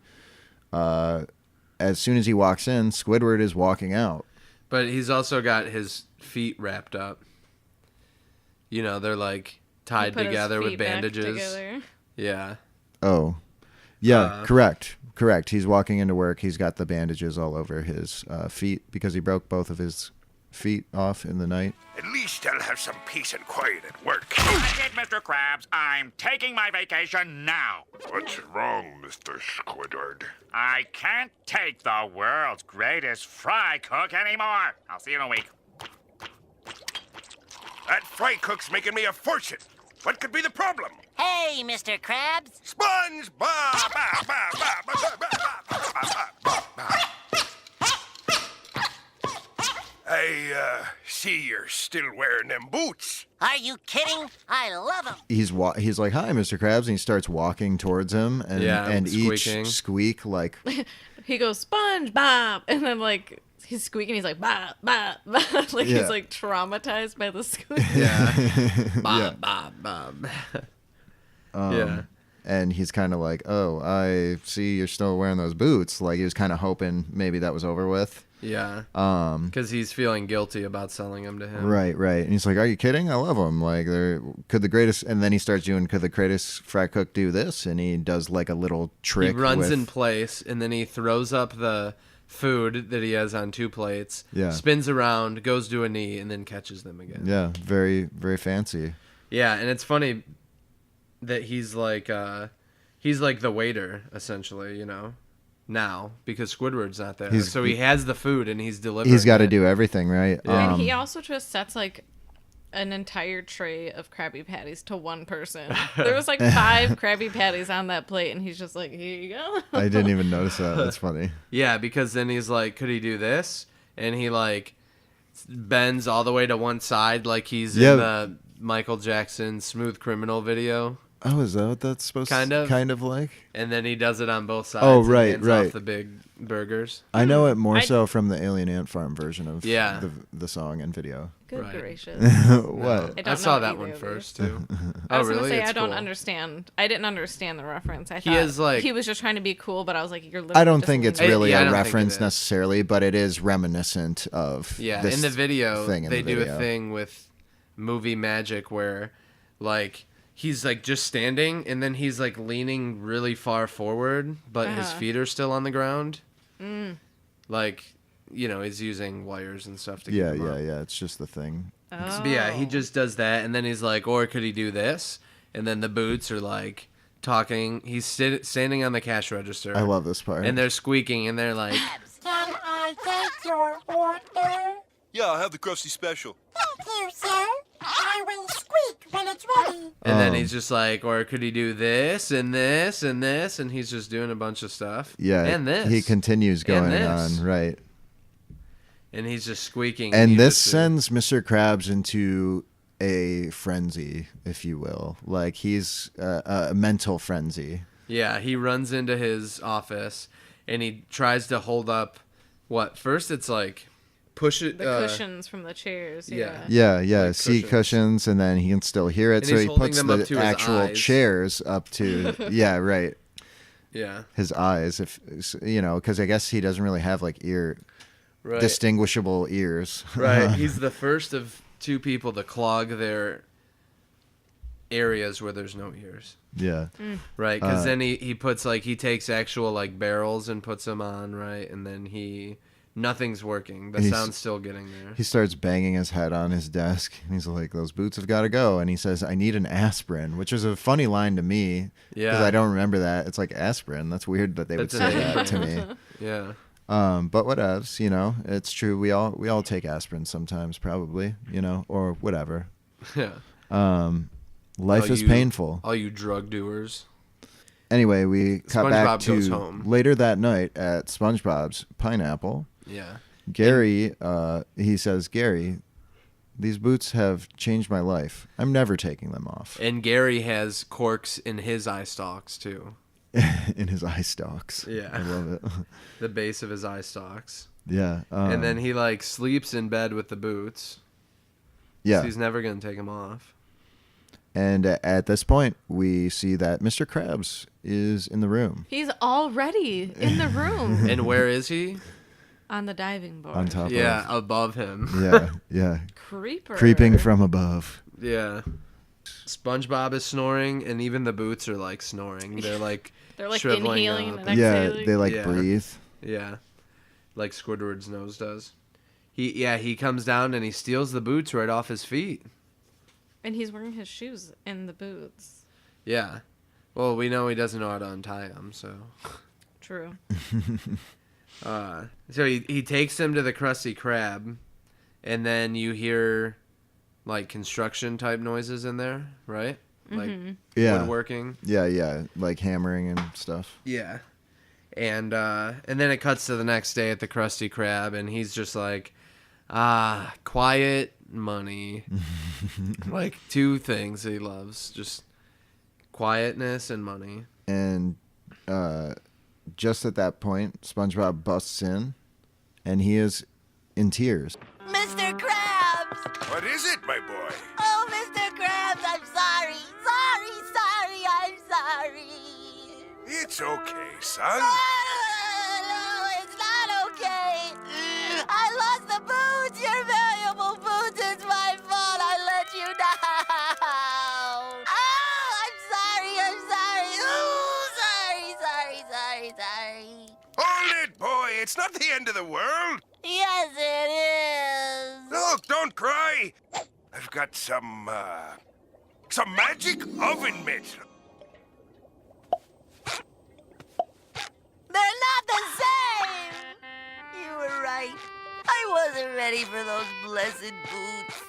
as soon as he walks in, Squidward is walking out. But he's also got his feet wrapped up. You know, they're like tied Put his together with feet back bandages. together. Yeah. Oh, yeah, Uh, correct. He's walking into work. He's got the bandages all over his feet because he broke both of his feet off in the night. At least I'll have some peace and quiet at work. That's it, Mr. Krabs. I'm taking my vacation now. What's wrong, Mr. Squidward? I can't take the world's greatest fry cook anymore. I'll see you in a week. That fry cook's making me a fortune. What could be the problem? Hey, Mr. Krabs. SpongeBob! I see you're still wearing them boots. Are you kidding? I love them. He's like, "Hi, Mr. Krabs," and he starts walking towards him, and Yeah, and each squeaking. squeak like He goes, SpongeBob! And then like he's squeaking, he's like, bah, bah, bah. Like Yeah. he's like traumatized by the squeak. Yeah. yeah. Bob, Bob. Yeah. And he's kind of like, "Oh, I see you're still wearing those boots." Like he was kind of hoping maybe that was over with. Yeah. Um, Because he's feeling guilty about selling them to him. right. And he's like, "Are you kidding? I love them. Like could the greatest." And then he starts doing, "Could the greatest fry cook do this?" And he does like a little trick. He runs with, in place, and then he throws up the food that he has on 2 plates, Yeah. spins around, goes to a knee, and then catches them again. Yeah, very very fancy. Yeah, and it's funny that he's like the waiter, essentially, you know, now, because Squidward's not there. He's- So he has the food, and he's delivering He's got to it. do everything, right? Yeah. And he also just sets like an entire tray of Krabby Patties to one person. There was like 5 Krabby Patties on that plate, and he's just like, here you go. I didn't even notice that. That's funny. Yeah, because then he's like, could he do this? And he like bends all the way to one side like he's Yeah. in the Michael Jackson Smooth Criminal video. Oh, is that what that's supposed Kind to of. kind of like? And then he does it on both sides. Oh, and right, hands right. off the big burgers. I know it more I- so from the Alien Ant Farm version of Yeah. the song and video. Good Right. gracious. What? I I don't saw know that either one of these. first too. I Oh was really? gonna say It's I don't cool. understand. I didn't understand the reference. I He thought is, like- he was just trying to be cool, but I was like, you're. I don't literally think just it's leaving really Yeah, I a don't think it reference is. necessarily, but it is reminiscent of Yeah, this in the video thing in they the do video. a thing with movie magic where like he's like just standing and then he's like leaning really far forward, but his Uh-huh. feet are still on the ground. Like, you know, he's using wires and stuff to keep Yeah, him up. yeah. It's just the thing. Oh. But yeah, he just does that, and then he's like, or could he do this? And then the boots are like talking. He's standing on the cash register. I love this part. And they're squeaking, and they're like, Can I take your order? Yeah, I'll have the Krusty Special. Thank you, sir. I will squeak when it's ready. and then he's just like, or could he do this and this and this? And he's just doing a bunch of stuff. yeah, and this. he continues going this. on, right? And he's just squeaking. And this needlessly. sends Mr. Krabs into a frenzy, if you will. Like he's a mental frenzy. Yeah, he runs into his office, and he tries to hold up. What? First, it's like push it. The cushions from the chairs. yeah. Yeah. Yeah, Like seat cushions, and then he can still hear it, And so he's he holding puts them up to the his actual eyes. chairs up to yeah, right, Yeah. his eyes. If because I guess he doesn't really have like Right. distinguishable ears. Right. He's the first of 2 people to clog their areas where there's no ears. Yeah. Right. Because then he puts he takes actual barrels and puts them on. Right. And then nothing's working. The sound's still getting there. He starts banging his head on his desk. And he's like, "Those boots have got to go." And he says, "I need an aspirin," which is a funny line to me. Yeah. Because I don't remember that. It's like aspirin. That's weird that they would That's say an that to me. Yeah. But whatevs, it's true. We all take aspirin sometimes, probably, or whatever. Yeah. Life is painful. All you drug doers. Anyway, we cut back SpongeBob goes to home. later that night at SpongeBob's Pineapple. Yeah. Gary, he says, "Gary, these boots have changed my life. I'm never taking them off." And Gary has corks in his eye stalks too. In his eye stalks. Yeah. I love it. The base of his eye stalks. Yeah. And then he sleeps in bed with the boots. yeah. So he's never gonna take them off. And at this point, we see that Mr. Krabs is in the room He's already in the room And where is he? on the diving board. on top Yeah, of. above him. Yeah. Creeper. Creeping from above. Yeah. SpongeBob is snoring, and even the boots are snoring. They're They're shriveling inhaling up. and Yeah, exhaling. they Yeah. breathe. Yeah, like Squidward's nose does. He comes down and he steals the boots right off his feet. And he's wearing his shoes in the boots. Yeah. Well, we know he doesn't know how to untie them, so. True. So he takes him to the Krusty Krab, and then you hear construction type noises in there, right? Like Yeah. woodworking. Yeah, like hammering and stuff. Yeah. And then it cuts to the next day at the Krusty Krab, and he's just quiet, money. 2 things he loves, just quietness and money. And just at that point, SpongeBob busts in, and he is in tears. Mr. Krabs! What is it, my boy? Oh, Mr. Krabs, I'm sorry. Sorry, I'm sorry. It's okay, son. No, it's not okay. I lost the boots, your valuable boots. It's my fault. I let you down. Oh, I'm sorry. Oh, sorry. Hold it, boy. It's not the end of the world. Yes, it is. Look, don't cry. I've got some magic oven mitts. They're not the same. You were right. I wasn't ready for those blessed boots.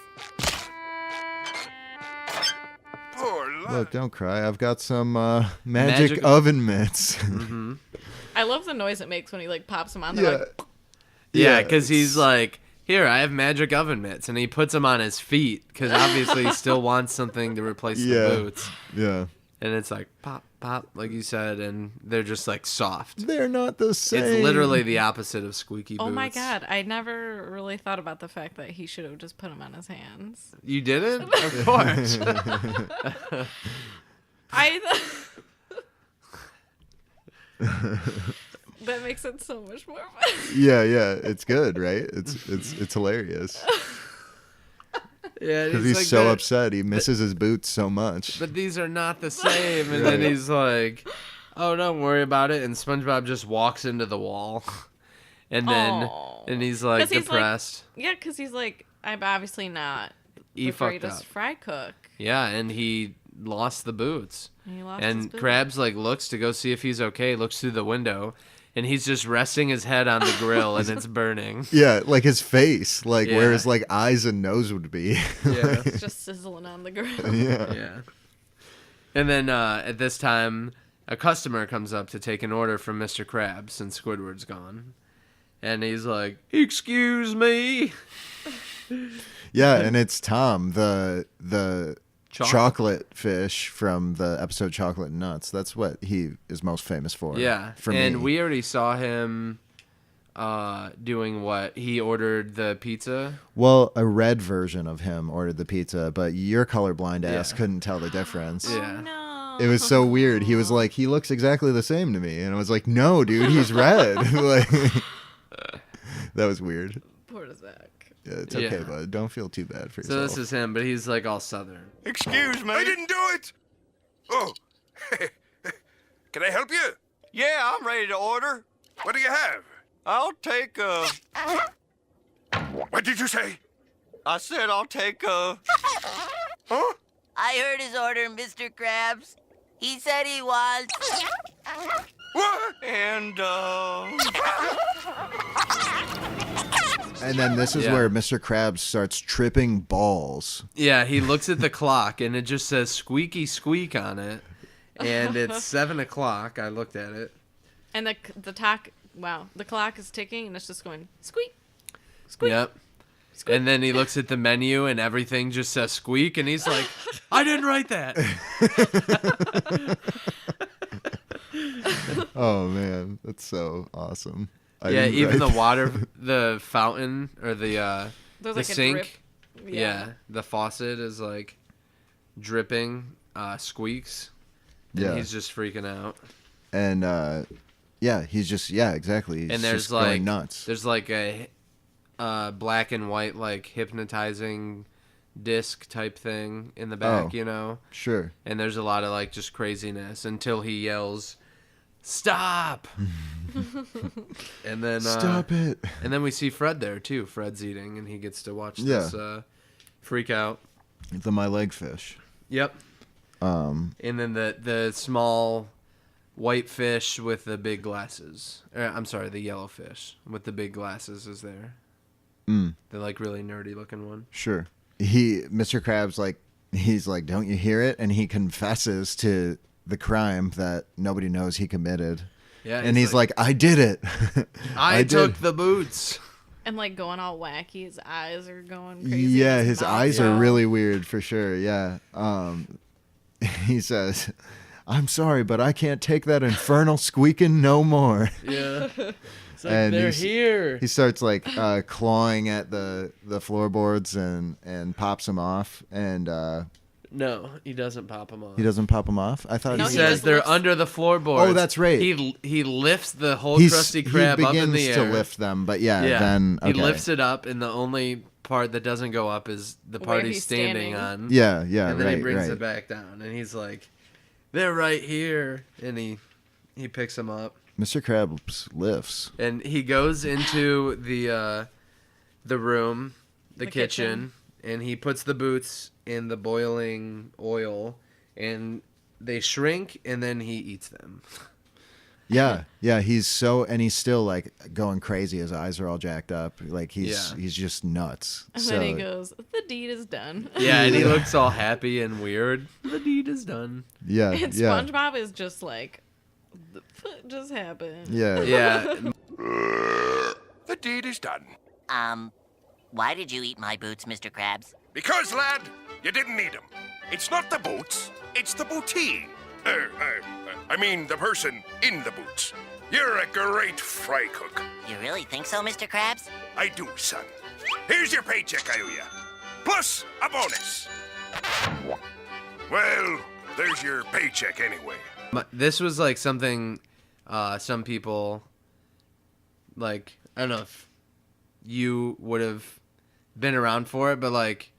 Poor lad. Look, don't cry. I've got some magic Magic- oven mitts. I love the noise it makes when he pops them on. They're yeah. like, Yeah, because he's here, I have magic oven mitts, and he puts them on his feet, because obviously he still wants something to replace Yeah. the boots. Yeah. And it's pop, pop, like you said, and they're just soft. They're not the same. It's literally the opposite of squeaky boots. oh my god, I never really thought about the fact that he should have just put them on his hands. You didn't? Of course. That makes it so much more fun. Yeah, it's good, right? It's hilarious. Yeah, Because he's so upset. He misses his boots so much. But these are not the same. And then he's like, oh, don't worry about it. And SpongeBob just walks into the wall. And then Aw. and he's 'Cause he's depressed. Yeah, because he's I'm obviously not He the fucked greatest up. fry cook. Yeah, and he lost the boots. He lost his And boots. Krabs looks to go see if he's okay, looks through the window, and he's just resting his head on the grill and it's burning. Yeah, like his face, where Yeah. his eyes and nose would be. Yeah. It's just sizzling on the grill. Yeah. Yeah. And then at this time, a customer comes up to take an order from Mr. Krabs since Squidward's gone. And he's like, excuse me. Yeah, and it's Tom, the chocolate fish from the episode Chocolate and Nuts. That's what he is most famous for. Yeah. For and me. we already saw him doing what? He ordered the pizza? Well, a red version of him ordered the pizza, but your colorblind ass Yeah. couldn't tell the difference. Yeah. Oh, no. It was so weird. He was like, he looks exactly the same to me. And I was like, no, dude, he's red. Like, that was weird. Poor Zach. Yeah, it's okay, Yeah. bud. Don't feel too bad for So yourself. this is him, but he's like all southern. Excuse me. I didn't do it. Oh. Can I help you? Yeah, I'm ready to order. What do you have? I'll take a... What did you say? I said I'll take a... Huh? I heard his order, Mr. Krabs. He said he wants... What? And, And then this is Yeah. where Mr. Krabs starts tripping balls. Yeah, he looks at the clock and it just says squeaky squeak on it. And it's 7 o'clock. I looked at it. And the clock is ticking and it's just going squeak, squeak. Yep. Squeak. And then he looks at the menu and everything just says squeak and he's like, I didn't write that. Oh, man. That's so awesome. I Yeah, didn't even write the water, the fountain or the There's the like a sink. drip. Yeah, the faucet is like dripping, squeaks. And Yeah. he's just freaking out. And, yeah, he's just, yeah, exactly. He's And there's just like going nuts. there's like a black and white like hypnotizing disc type thing in the back, Oh. you know. Sure. And there's a lot of like just craziness until he yells, "Stop!" And then Stop it. And then we see Fred there too. Fred's eating, and he gets to watch Yeah. this freak out. The my leg fish. Yep. And then the small white fish with the big glasses. I'm sorry, the yellow fish with the big glasses is there. The like really nerdy looking one. Sure. Mr. Krabs, like, he's like, don't you hear it? And he confesses to the crime that nobody knows he committed. Yeah. And he's like, I did it. I took did. the boots. And like going all wacky. His eyes are going crazy. Yeah, his mouth eyes is are all- really weird for sure. Yeah. He says, I'm sorry, but I can't take that infernal squeaking no more. Yeah. It's like And they're he's- here. He starts like clawing at the floorboards and pops them off. And No, he doesn't pop them off. he doesn't pop them off. I thought No, He he says just they're lifts- under the floorboards. Oh, that's right. He lifts the whole He's, Krusty he Krab begins up in the air. to lift them, but yeah, then okay. He lifts it up, and the only part that doesn't go up is the part Where he's he's standing standing. on. Yeah, And then right, he brings right. it back down, and he's like, "They're right here," and he picks them up, Mr. Krabs lifts. and he goes into the room, the kitchen, and he puts the boots in the boiling oil, and they shrink, and then he eats them. Yeah, he's still like going crazy. His eyes are all jacked up. Like he's just nuts. And So then he goes, the deed is done. Yeah, and he looks all happy and weird. The deed is done. yeah, And yeah, SpongeBob is just like, the fuck just happened? yeah. Yeah, The deed is done. Why did you eat my boots, Mr. Krabs? Because, lad, you didn't need them. It's not the boots, it's the booty. I mean the person in the boots. You're a great fry cook. You really think so, Mr. Krabs? I do, son. Here's your paycheck I owe you. Plus a bonus. Well, there's your paycheck anyway. this was like something some people, like, I don't know if you would have been around for it, but like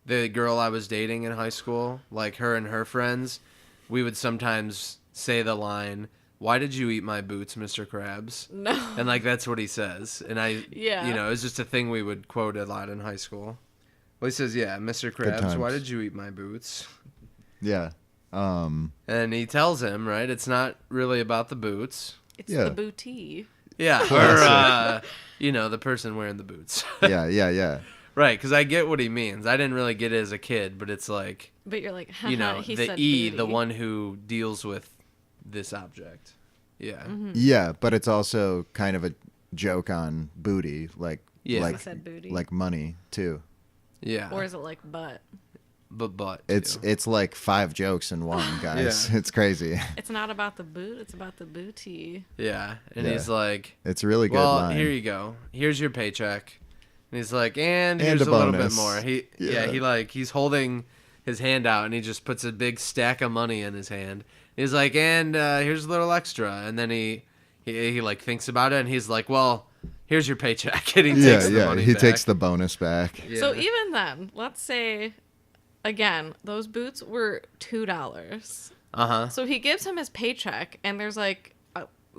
the girl I was dating in high school, like her and her friends, we would sometimes say the line, "Why did you eat my boots, Mr. Krabs?" No. And like that's what he says. And Yeah. you know, it's just a thing we would quote a lot in high school. Well, he says, "Yeah, Mr. Krabs, why times. did you eat my boots?" Yeah. And he tells him, right, it's not really about the boots. It's Yeah. the booty. Yeah, or you know, the person wearing the boots. Yeah. Right, because I get what he means. I didn't really get it as a kid, but it's like, But you're like, you know, he the said E, booty. the one who deals with this object. Yeah. Mm-hmm. Yeah, but it's also kind of a joke on booty, like Yeah. like He said booty. like money too. Yeah. Or is it like butt? butt. It's like 5 jokes in one, guys. It's crazy. It's not about the boot, it's about the booty. Yeah, and Yeah. he's like, It's a really good well, line. here you go. Here's your paycheck. And he's like, and And here's a a little bit bonus. more. He's holding his hand out, and he just puts a big stack of money in his hand. He's like, and here's a little extra. And then he like thinks about it, and he's like, well, here's your paycheck. And he takes the money he back. takes the bonus back. Yeah. So even then, let's say, again, those boots were $2. Uh-huh. So he gives him his paycheck, and there's like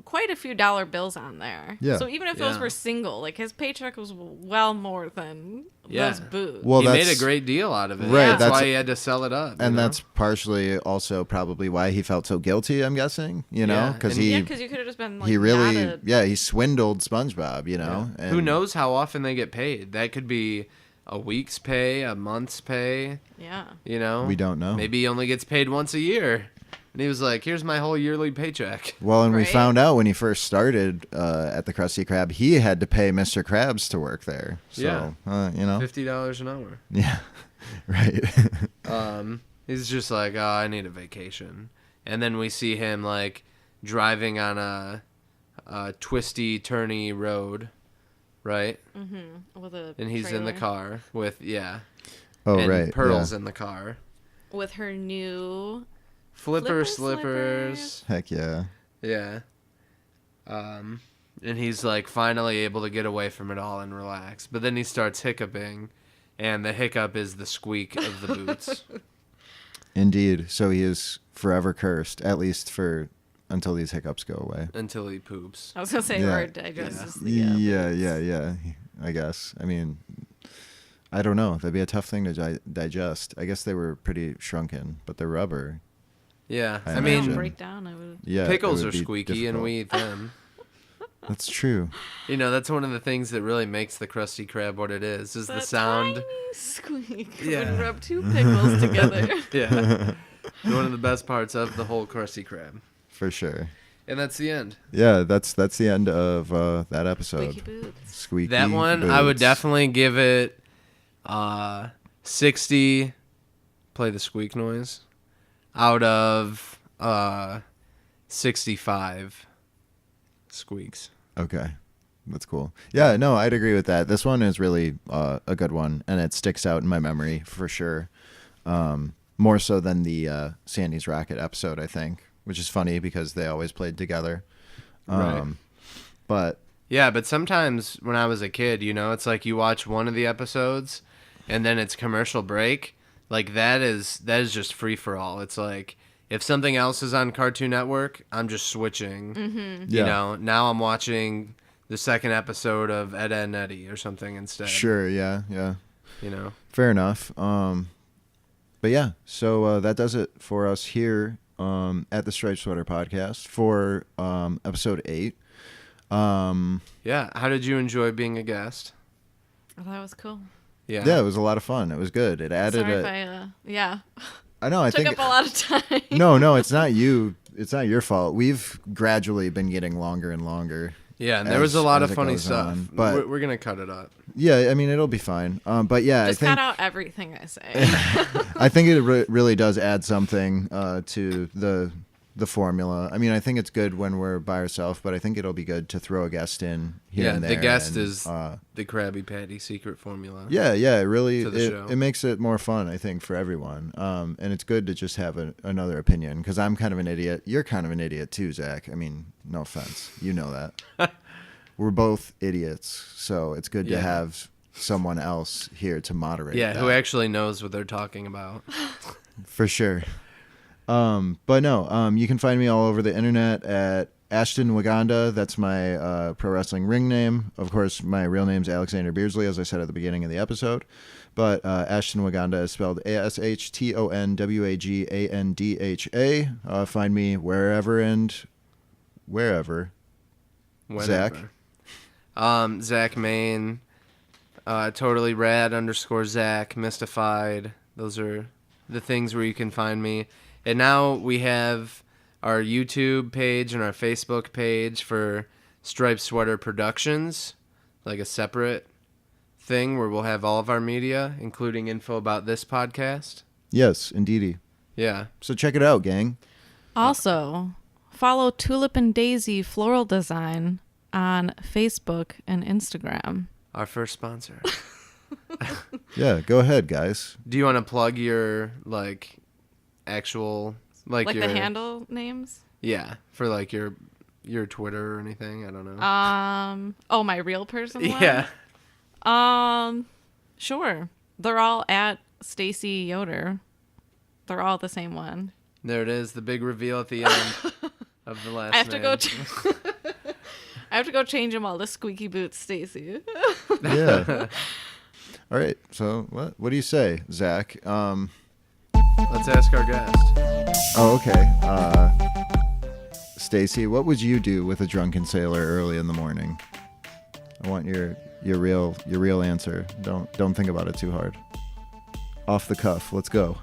quite a few dollar bills on there. Yeah. So even if those were single, like his paycheck was well more than those boots. Well, he made that's a great deal out of it. right, That's why he had to sell it up. and you know? that's partially also probably why he felt so guilty. I'm guessing, Yeah, because and- Yeah, he because you could have just been like, he really not he swindled SpongeBob. You know, Yeah. Who and- knows how often they get paid? That could be a week's pay, a month's pay. Yeah. You know, We don't know. Maybe he only gets paid once a year, and he was like, "Here's my whole yearly paycheck." Well, and we Right? found out when he first started at the Krusty Krab, he had to pay Mr. Krabs to work there. So, you know, $50 an hour. yeah, right. He's just like, "Oh, I need a vacation," and then we see him like driving on a twisty, turny road, right? With a And he's in the trailer. car with Oh, and right. Pearl's yeah. in the car. With her new Flipper slippers. slippers. Heck yeah. Yeah. And he's like finally able to get away from it all and relax. But then he starts hiccuping, and the hiccup is the squeak of the boots. Indeed. So he is forever cursed, at least for until these hiccups go away. Until he poops. I was gonna say Yeah. or digests the Yeah. I guess. I mean, I don't know. That'd be a tough thing to digest. I guess they were pretty shrunken, but they're rubber. Yeah. I I If they don't mean, break down, I would. Yeah. it pickles would are be squeaky, and difficult. we eat them. That's true. You know, that's one of the things that really makes the Krusty Krab what it is the That sound. tiny squeak Yeah. when you rub two pickles together. Yeah. One of the best parts of the whole Krusty Krab. For sure. And that's the end. Yeah, that's the end of that episode. Squeaky boots. Squeaky. That one, I would boots. definitely give it 60. Play the squeak noise. Out of 65 squeaks. Okay. That's cool. Yeah, no, I'd agree with that. This one is really a good one, and it sticks out in my memory for sure. More so than the Sandy's Rocket episode, I think, which is funny because they always played together. Right. But Yeah, but sometimes when I was a kid, you know, it's like you watch one of the episodes and then it's commercial break. Like that is just free for all. It's like if something else is on Cartoon Network, I'm just switching. Mm-hmm. You Yeah. know, now I'm watching the second episode of Ed, Edd n Eddy or something instead. sure, yeah. You know. Fair enough. But yeah, so that does it for us here at the Striped Sweater Podcast for episode 8. Yeah. How did you enjoy being a guest? I thought it was cool. Yeah, it was a lot of fun. It was good. It added Sorry if a. I I know. I took think up a lot of time. no, it's not you. It's not your fault. We've gradually been getting longer and longer. Yeah, and there was a lot as of it funny goes stuff. on, but we're going to cut it up. yeah, I mean it'll be fine. But yeah, Just I think cut out everything I say. I think it really does add something to the formula. I mean, I think it's good when we're by ourselves, but I think it'll be good to throw a guest in here Yeah, and there. the guest and, is the Krabby Patty secret formula. Yeah, it really to the show. it makes it more fun, I think, for everyone. And it's good to just have another opinion because I'm kind of an idiot. You're kind of an idiot too, Zach. I mean, no offense, you know that. We're both idiots, so it's good to Yeah. have someone else here to moderate. Yeah, that. who actually knows what they're talking about. For sure. But no, you can find me all over the internet at Ashton Waganda. That's my pro wrestling ring name. Of course, my real name's Alexander Beardsley, as I said at the beginning of the episode. But Ashton Waganda is spelled ASHTONWAGANDHA. Find me wherever and wherever. Zach? Zach Main, totally rad _ Zach, mystified. Those are the things where you can find me. And now we have our YouTube page and our Facebook page for Striped Sweater Productions, like a separate thing where we'll have all of our media, including info about this podcast. Yes, indeedy. Yeah. So check it out, gang. Also, follow Tulip and Daisy Floral Design on Facebook and Instagram. Our first sponsor. Yeah, go ahead, guys. Do you want to plug your actual Like your the handle names? Yeah, for your Twitter or anything. I don't know. Oh, my real person one? Yeah. Sure. They're all at Stacy Yoder. They're all the same one. There it is, the big reveal at the end of the last. I have to go. name. I have to go change them all to Squeaky Boots Stacy. Yeah. All right. So what do you say, Zach? Let's ask our guest. Oh, okay. Stacy, what would you do with a drunken sailor early in the morning? I want your real answer. Don't think about it too hard. Off the cuff. Let's go.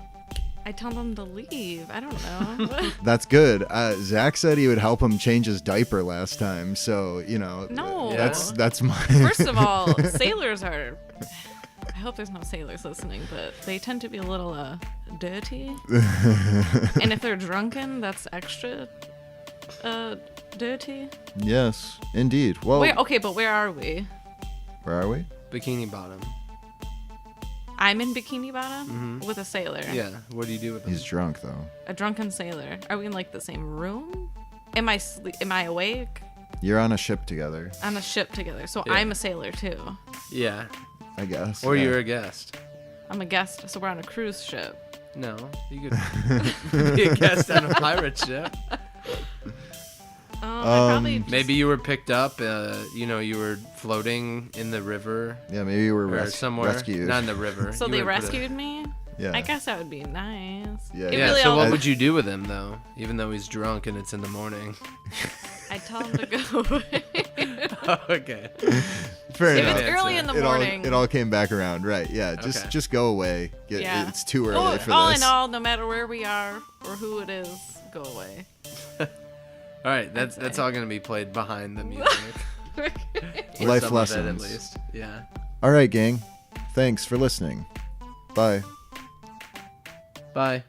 I tell them to leave. I don't know. That's good. Zach said he would help him change his diaper last time, so No. that's my. First of all, sailors are. I hope there's no sailors listening, but they tend to be a little dirty. And if they're drunken, that's extra dirty. Yes, indeed. Well, But where are we? where are we? Bikini Bottom. I'm in Bikini Bottom with a sailor. Yeah. What do you do with them? He's drunk though. A drunken sailor. Are we in the same room? Am I awake? You're on a ship together, On a ship together, so Yeah. I'm a sailor too. Yeah. I guess. Or yeah. you're a guest. I'm a guest, so we're on a cruise ship. No, you could be a guest on a pirate ship. I probably Maybe you were picked up. You were floating in the river Yeah, maybe you were or somewhere. rescued. Not in the river. So You they would put a- rescued me. Yeah. I guess that would be nice. Yeah. It Yeah. really So all- what would you do with him though? Even though he's drunk and it's in the morning. I tell him to go away. Okay. Fair If enough. it's early in the It all- morning. It all came back around, right? Yeah. Okay. Just go away. Yeah. It's too early for all this. in all, no matter where we are or who it is, go away. All right. That's say. all gonna be played behind the music. Or Life some of it, at lessons. least. Yeah. All right, gang. Thanks for listening. Bye. Bye.